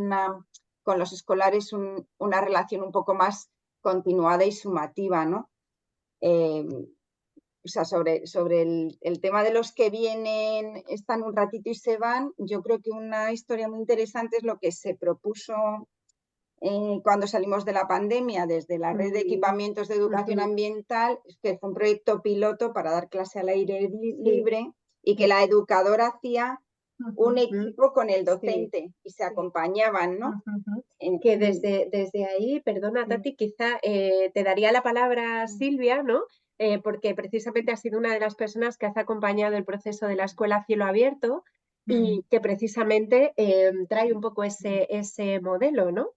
con los escolares una relación un poco más continuada y sumativa, ¿no? O sea, sobre el tema de los que vienen, están un ratito y se van, yo creo que una historia muy interesante es lo que se propuso cuando salimos de la pandemia desde la red de equipamientos de educación ambiental, que fue un proyecto piloto para dar clase al aire libre y que la educadora hacía un equipo con el docente y se acompañaban, ¿no? Que desde ahí, perdona Tati, quizá te daría la palabra Silvia, ¿no? Porque precisamente ha sido una de las personas que has acompañado el proceso de la escuela cielo abierto y que precisamente trae un poco ese modelo, ¿no?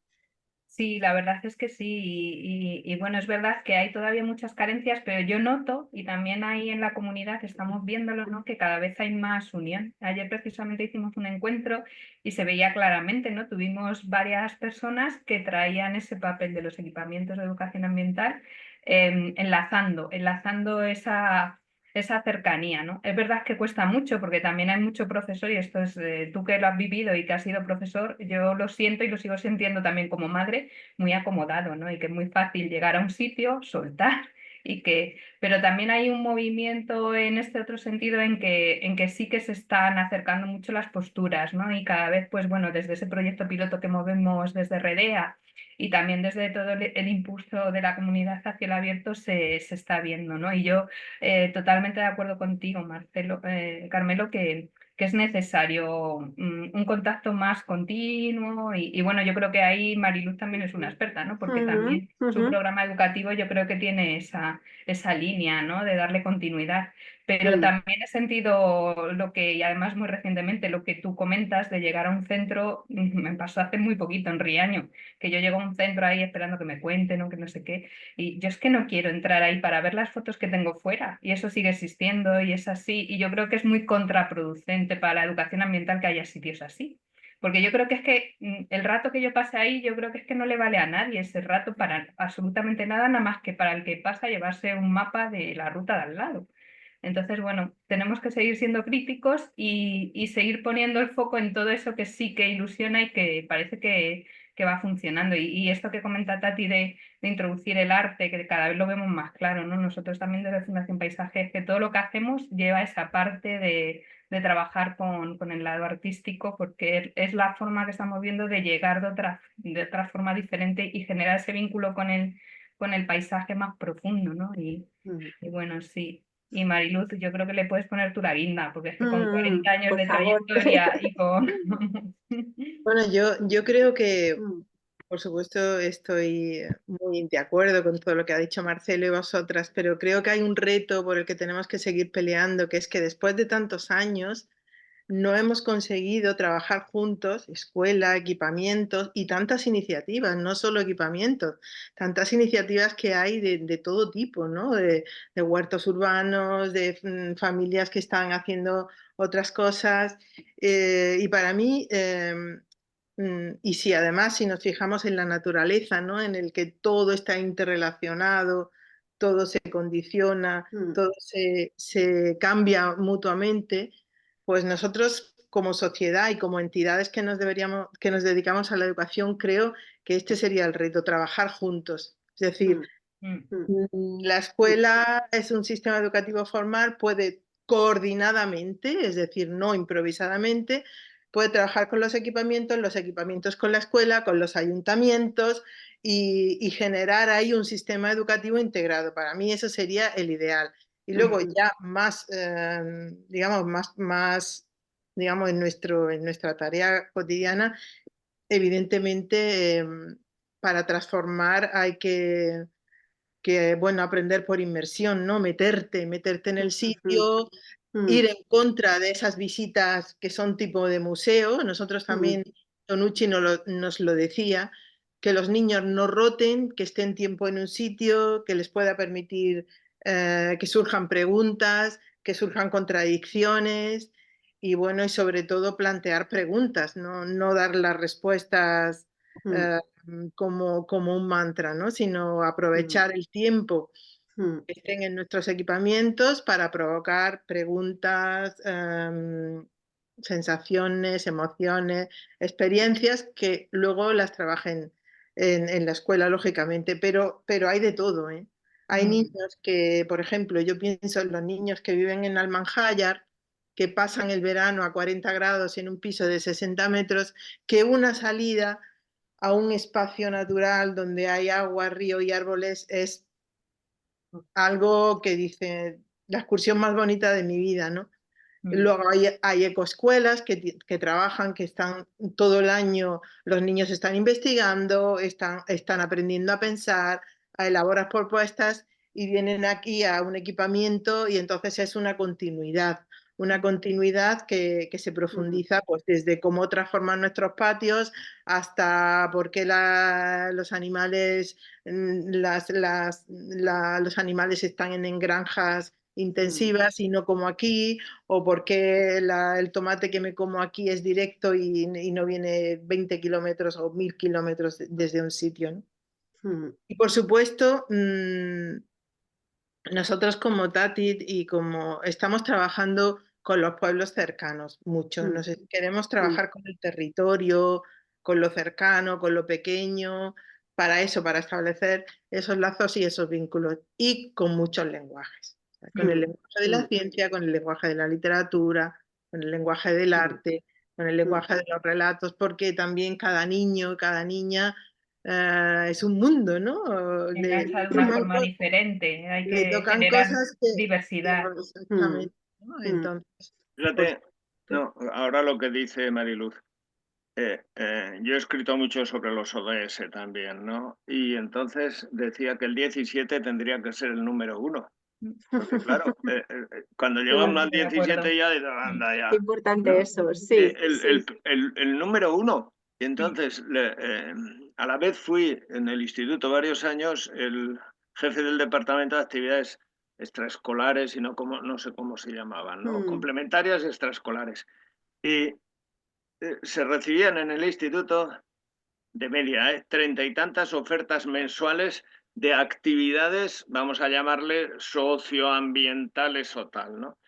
Sí, la verdad es que sí. Y bueno, es verdad que hay todavía muchas carencias, pero yo noto, y también ahí en la comunidad estamos viéndolo, ¿no?, que cada vez hay más unión. Ayer precisamente hicimos un encuentro y se veía claramente, ¿no? Tuvimos varias personas que traían ese papel de los equipamientos de educación ambiental, enlazando esa cercanía, ¿no? Es verdad que cuesta mucho porque también hay mucho profesor y esto es, tú que lo has vivido y que has sido profesor, yo lo siento y lo sigo sintiendo también como madre, muy acomodado, ¿no? Y que es muy fácil llegar a un sitio, soltar pero también hay un movimiento en este otro sentido en que sí que se están acercando mucho las posturas, ¿no? Y cada vez, pues bueno, desde ese proyecto piloto que movemos desde Redea y también desde todo el impulso de la comunidad hacia el abierto se está viendo, ¿no? Y yo totalmente de acuerdo contigo, Carmelo, que es necesario un contacto más continuo y bueno, yo creo que ahí Mariluz también es una experta, ¿no? Porque también su programa educativo yo creo que tiene esa línea, ¿no?, de darle continuidad. Pero también he sentido y además muy recientemente, lo que tú comentas de llegar a un centro, me pasó hace muy poquito en Riaño, que yo llego a un centro ahí esperando que me cuenten o que no sé qué, y yo es que no quiero entrar ahí para ver las fotos que tengo fuera, y eso sigue existiendo y es así, y yo creo que es muy contraproducente para la educación ambiental que haya sitios así. Porque yo creo que es que el rato que yo pase ahí, yo creo que es que no le vale a nadie ese rato para absolutamente nada, nada más que para el que pasa llevarse un mapa de la ruta de al lado. Entonces, bueno, tenemos que seguir siendo críticos y seguir poniendo el foco en todo eso que sí que ilusiona y que parece que va funcionando. Y esto que comenta Tati de introducir el arte, que cada vez lo vemos más claro, ¿no? Nosotros también desde Fundación Paisaje, es que todo lo que hacemos lleva esa parte de trabajar con el lado artístico, porque es la forma que estamos viendo de llegar de otra forma diferente y generar ese vínculo con el paisaje más profundo, ¿no? Y bueno, sí. Y Mariluz, yo creo que le puedes poner tú la guinda, porque es que con 40 años por de favor. trayectoria y con... Bueno, yo creo que, por supuesto, estoy muy de acuerdo con todo lo que ha dicho Marcelo y vosotras, pero creo que hay un reto por el que tenemos que seguir peleando, que es que después de tantos años no hemos conseguido trabajar juntos, escuela, equipamientos y tantas iniciativas, no solo equipamientos, tantas iniciativas que hay de todo tipo, ¿no? De huertos urbanos, de familias que están haciendo otras cosas. Y para mí, y si además si nos fijamos en la naturaleza, ¿no?, en el que todo está interrelacionado, todo se condiciona, todo se cambia mutuamente, pues nosotros como sociedad y como entidades que nos dedicamos a la educación, creo que este sería el reto, trabajar juntos. Es decir, la escuela es un sistema educativo formal, puede coordinadamente, es decir, no improvisadamente, puede trabajar con los equipamientos con la escuela, con los ayuntamientos y generar ahí un sistema educativo integrado. Para mí eso sería el ideal. Y luego ya más, digamos, digamos, en nuestra tarea cotidiana, evidentemente, para transformar hay que bueno, aprender por inmersión, ¿no? Meterte en el Ujú, sitio, ir en contra de esas visitas que son tipo de museo. Nosotros también, Tonucci nos lo decía, que los niños no roten, que estén tiempo en un sitio, que les pueda permitir que surjan preguntas, que surjan contradicciones y bueno, y sobre todo plantear preguntas, no dar las respuestas eh, como un mantra, ¿no? Sino aprovechar el tiempo que estén en nuestros equipamientos para provocar preguntas, sensaciones, emociones, experiencias que luego las trabajen en la escuela, lógicamente, pero hay de todo, ¿eh? Hay niños que, por ejemplo, yo pienso en los niños que viven en Almanjayar, que pasan el verano a 40 grados en un piso de 60 metros, que una salida a un espacio natural donde hay agua, río y árboles es algo que dice la excursión más bonita de mi vida, ¿no? Luego hay ecoescuelas que trabajan, que están todo el año, los niños están investigando, están aprendiendo a pensar, a elaborar propuestas y vienen aquí a un equipamiento y entonces es una continuidad que se profundiza pues desde cómo transformar nuestros patios hasta por qué los animales, los animales están en granjas intensivas y no como aquí, o por qué el tomate que me como aquí es directo y no viene 20 kilómetros o 1000 kilómetros desde un sitio, ¿no? Y por supuesto, nosotros como Tati y como estamos trabajando con los pueblos cercanos mucho, queremos trabajar con el territorio, con lo cercano, con lo pequeño, para eso, para establecer esos lazos y esos vínculos, y con muchos lenguajes. Con el lenguaje de la ciencia, con el lenguaje de la literatura, con el lenguaje del arte, con el lenguaje de los relatos, porque también cada niño, cada niña es un mundo, ¿no? Engancha de una forma diferente, hay Le que tocan generar cosas diversidad. exactamente, ¿no? Entonces, Fíjate, no, ahora lo que dice Mariluz. Yo he escrito mucho sobre los ODS también, ¿no? Y entonces decía que el 17 tendría que ser el número 1. Porque claro, cuando llega uno al Totalmente de acuerdo. 17 ya, anda ya. Qué importante ¿no? eso, sí. El número 1. Y entonces, a la vez fui en el instituto varios años el jefe del departamento de actividades extraescolares y no sé cómo se llamaban, ¿no? Complementarias extraescolares. Y se recibían en el instituto de media, 30 y tantas ofertas mensuales de actividades, vamos a llamarle socioambientales o tal, ¿no?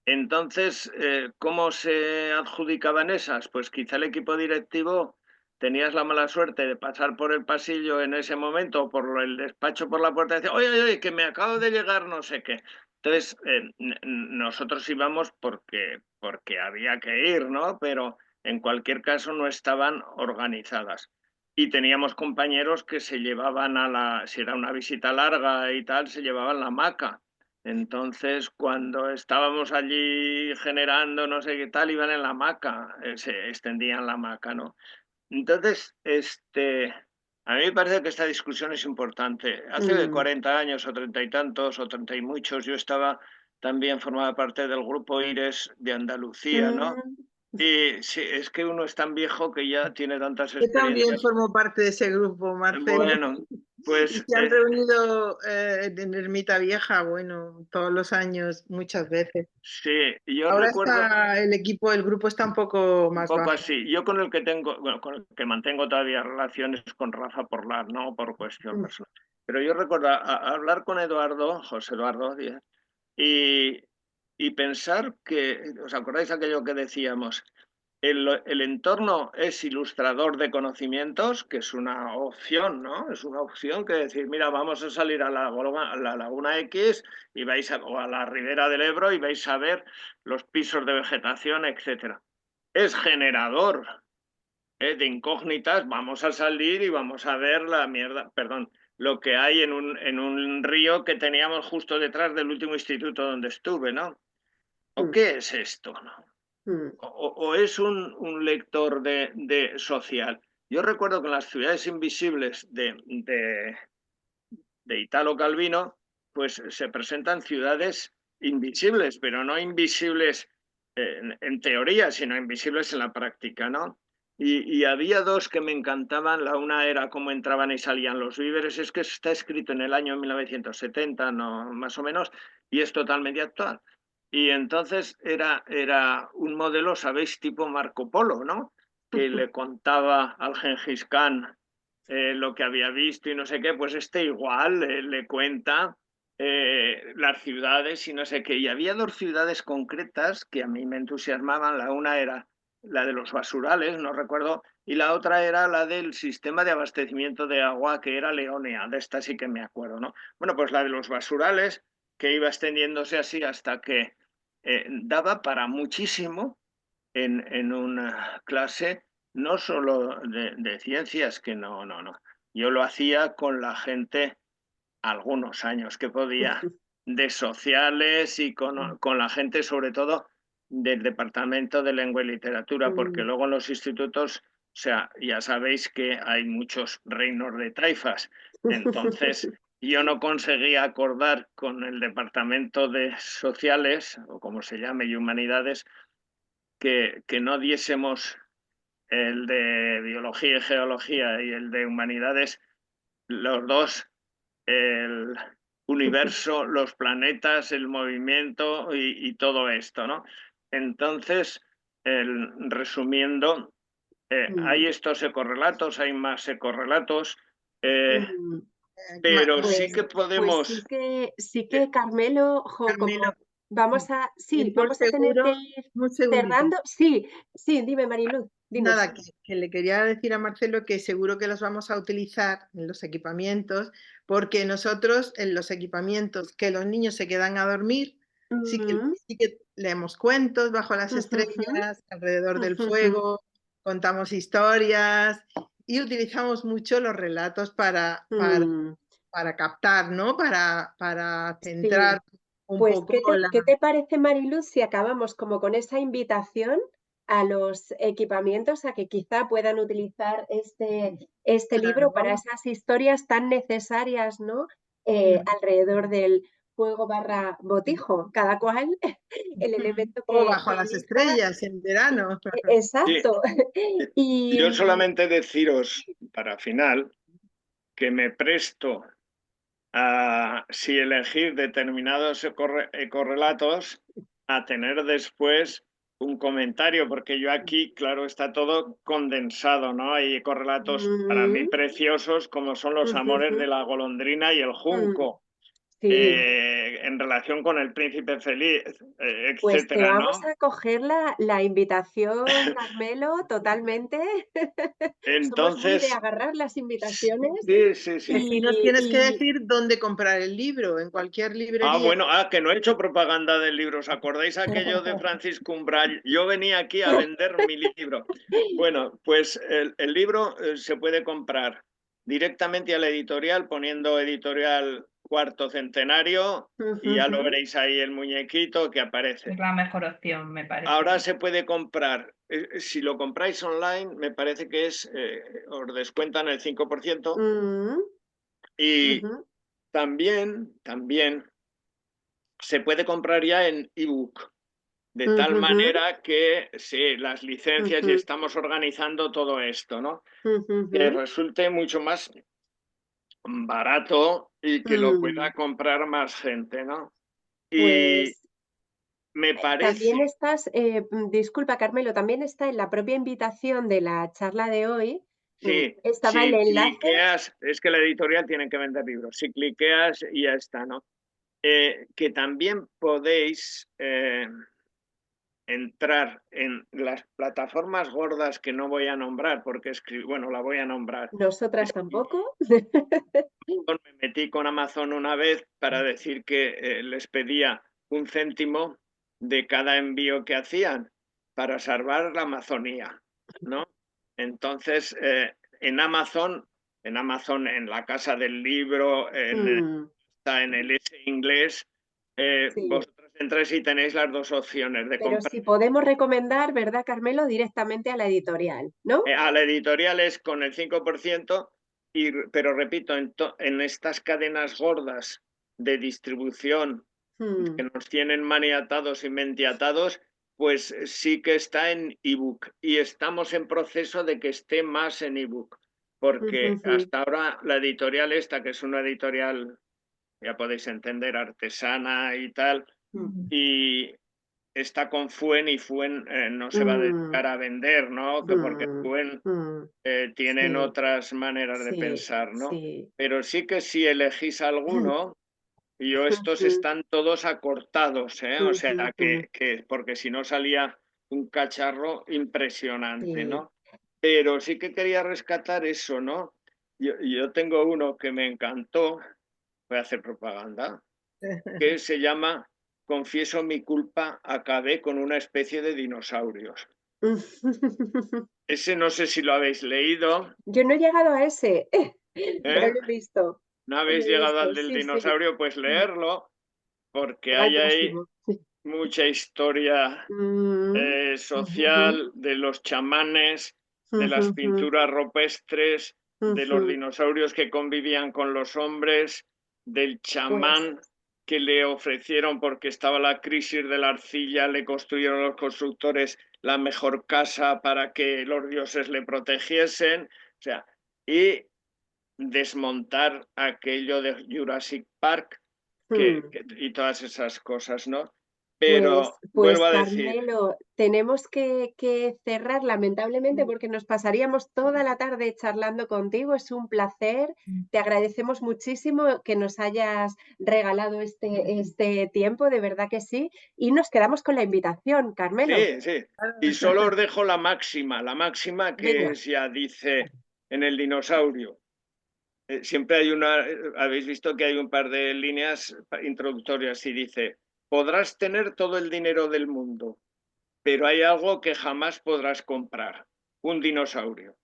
Entonces, ¿cómo se adjudicaban esas? Pues quizá el equipo directivo tenías la mala suerte de pasar por el pasillo en ese momento, por el despacho, por la puerta, y decir, oye, que me acabo de llegar no sé qué. Entonces, nosotros íbamos porque había que ir, ¿no? Pero en cualquier caso no estaban organizadas. Y teníamos compañeros que se llevaban si era una visita larga y tal, se llevaban la hamaca. Entonces, cuando estábamos allí generando no sé qué tal, iban en la hamaca, se extendían la hamaca, ¿no? Entonces, a mí me parece que esta discusión es importante. Hace 40 años o 30 y tantos o 30 y muchos, yo también formaba parte del grupo IRES de Andalucía, ¿no? Y sí, es que uno es tan viejo que ya tiene tantas yo también experiencias. formo parte de ese grupo, Marcelo. Bueno, pues... Y se han reunido en Ermita Vieja, bueno, todos los años, muchas veces. sí, yo Ahora recuerdo... el grupo está un poco Un más poco bajo. así. Yo con el que tengo, bueno, con el que mantengo todavía relaciones con Rafa Porlar, no por cuestión personal. Pero yo recuerdo hablar con José Eduardo Díaz, y, y pensar que, ¿os acordáis aquello que decíamos? El entorno es ilustrador de conocimientos, que es una opción, ¿no? Es una opción que decir, mira, vamos a salir a la Laguna X y o a la Ribera del Ebro y vais a ver los pisos de vegetación, etcétera. Es generador de incógnitas, vamos a salir y vamos a ver la mierda, perdón, lo que hay en un río que teníamos justo detrás del último instituto donde estuve, ¿no? ¿O qué es esto, no? O es un lector de social. Yo recuerdo que en las ciudades invisibles de Italo Calvino, pues se presentan ciudades invisibles, pero no invisibles en teoría, sino invisibles en la práctica, ¿no? Y había dos que me encantaban. La una era cómo entraban y salían los víveres. Es que está escrito en el año 1970, no, más o menos, y es totalmente actual. Y entonces era un modelo, ¿sabéis? Tipo Marco Polo, ¿no? Que le contaba al Gengis Khan lo que había visto y no sé qué. Pues igual le cuenta las ciudades y no sé qué. Y había dos ciudades concretas que a mí me entusiasmaban. La una era la de los basurales, no recuerdo, y la otra era la del sistema de abastecimiento de agua, que era Leónea. De esta sí que me acuerdo, ¿no? Bueno, pues la de los basurales, que iba extendiéndose así hasta que daba para muchísimo en una clase, no solo de ciencias, que no. Yo lo hacía con la gente algunos años que podía, de sociales y con la gente sobre todo del Departamento de Lengua y Literatura, porque luego en los institutos, o sea, ya sabéis que hay muchos reinos de taifas, entonces yo no conseguía acordar con el Departamento de Sociales, o como se llame, y Humanidades, que no diésemos el de Biología y Geología y el de Humanidades, los dos, el universo, los planetas, el movimiento y todo esto, ¿no? Entonces, resumiendo, hay estos ecorrelatos, hay más ecorrelatos, pero Pues, sí que podemos... sí que Carmelo, Carmelo, como vamos a, vamos a tener que ir un segundito. cerrando. Sí, dime, Mariluz. Dinos. Nada, que le quería decir a Marcelo que seguro que los vamos a utilizar en los equipamientos, porque nosotros en los equipamientos que los niños se quedan a dormir, sí que leemos cuentos bajo las estrellas, alrededor del fuego, contamos historias y utilizamos mucho los relatos para captar, ¿no? Para centrar un Pues, poco ¿qué te parece, Mariluz, si acabamos como con esa invitación a los equipamientos a que quizá puedan utilizar este libro para esas historias tan necesarias, ¿no? Alrededor del fuego / botijo, cada cual el elemento o que bajo las elija. estrellas en verano. Exacto. Sí. Yo solamente deciros, para final, que me presto a, si elegir determinados ecorrelatos, a tener después un comentario, porque yo aquí, claro, está todo condensado, ¿no? Hay ecorrelatos para mí preciosos, como son los amores de la golondrina y el junco, en relación con el príncipe feliz, Pues te etcétera, ¿no? vamos a coger la invitación, Carmelo, totalmente. Somos muy de Entonces, agarrar las invitaciones. sí. Y nos tienes que decir dónde comprar el libro, en cualquier librería. Bueno, que no he hecho propaganda del libro. ¿Os acordáis aquello de Francisco Umbral? Yo venía aquí a vender mi libro. Bueno, pues el libro se puede comprar directamente a la editorial poniendo editorial Cuarto Centenario y ya lo veréis ahí el muñequito que aparece. Es la mejor opción, me parece. Ahora se puede comprar, si lo compráis online, me parece que os descuentan el 5%. Y también se puede comprar ya en ebook, de tal manera que sí, las licencias y estamos organizando todo esto, ¿no? Que resulte mucho más barato y que lo pueda comprar más gente, ¿no? Y Pues me parece... también estás, disculpa, Carmelo, también está en la propia invitación de la charla de hoy. Sí, estaba el enlace. cliqueas, es que la editorial tiene que vender libros. Si cliqueas y ya está, ¿no? Que también podéis entrar en las plataformas gordas que no voy a nombrar, porque la voy a nombrar. Nosotras tampoco. Me metí con Amazon una vez para decir que les pedía 1 céntimo de cada envío que hacían para salvar la Amazonía, ¿no? Entonces, en Amazon, en la Casa del Libro, está en el S inglés, vosotros entráis y tenéis las dos opciones de comprar. Pero si podemos recomendar, ¿verdad, Carmelo? Directamente a la editorial, ¿no? A la editorial es con el 5%, pero repito, en estas cadenas gordas de distribución que nos tienen maniatados y mentiatados, pues sí que está en ebook y estamos en proceso de que esté más en ebook, porque hasta ahora la editorial esta, que es una editorial, ya podéis entender, artesana y tal, y está con Fuen y Fuen no se va a dedicar a vender, ¿no? Porque Fuen tienen otras maneras de pensar, ¿no? Pero sí que si elegís alguno, estos están todos acortados, ¿eh? O sea, porque si no salía un cacharro impresionante, ¿no? Pero sí que quería rescatar eso, ¿no? Yo tengo uno que me encantó, voy a hacer propaganda, que se llama Confieso mi culpa, acabé con una especie de dinosaurios. Ese no sé si lo habéis leído. Yo no he llegado a ese, pero lo he visto. ¿No habéis llegado al del dinosaurio? Pues leerlo, porque hay ahí mucha historia social de los chamanes, de las pinturas rupestres, de los dinosaurios que convivían con los hombres, del chamán que le ofrecieron, porque estaba la crisis de la arcilla, le construyeron los constructores la mejor casa para que los dioses le protegiesen, o sea, y desmontar aquello de Jurassic Park y todas esas cosas, ¿no? Pero vuelvo a decir, Carmelo, tenemos que cerrar lamentablemente porque nos pasaríamos toda la tarde charlando contigo. Es un placer. Te agradecemos muchísimo que nos hayas regalado este tiempo, de verdad que sí. Y nos quedamos con la invitación, Carmelo. Sí. Y solo os dejo la máxima que es, ya dice en el dinosaurio. Siempre hay habéis visto que hay un par de líneas introductorias y dice: podrás tener todo el dinero del mundo, pero hay algo que jamás podrás comprar: un dinosaurio.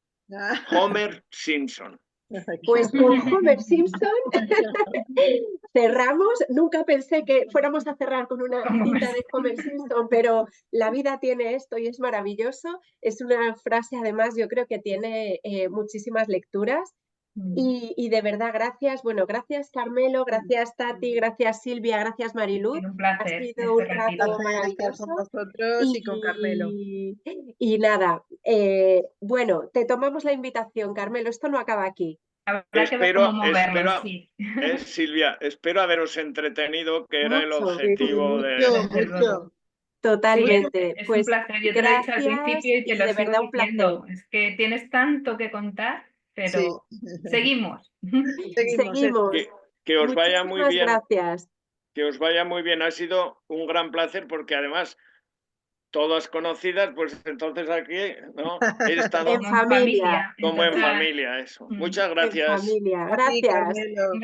Homer Simpson. Pues con Homer Simpson cerramos. Nunca pensé que fuéramos a cerrar con una cita de Homer Simpson, pero la vida tiene esto y es maravilloso. Es una frase, además, yo creo que tiene muchísimas lecturas. Y de verdad, gracias. Bueno, gracias Carmelo, gracias Tati, gracias Silvia, gracias Mariluz. Un placer. Ha sido un rato maravilloso. Con vosotros y con Carmelo. Y nada, bueno, te tomamos la invitación, Carmelo. Esto no acaba aquí. Silvia, espero haberos entretenido, que era el objetivo mucho. Totalmente. Sí, es pues un placer. Yo te lo he dicho al principio y te lo de sigo verdad un diciendo. placer. Es que tienes tanto que contar, pero seguimos. Seguimos. Que os vaya muy bien. Gracias. Que os vaya muy bien. Ha sido un gran placer porque además todas conocidas, pues entonces aquí, ¿no? He estado en familia. Como en familia, eso. Muchas gracias. En familia. Gracias.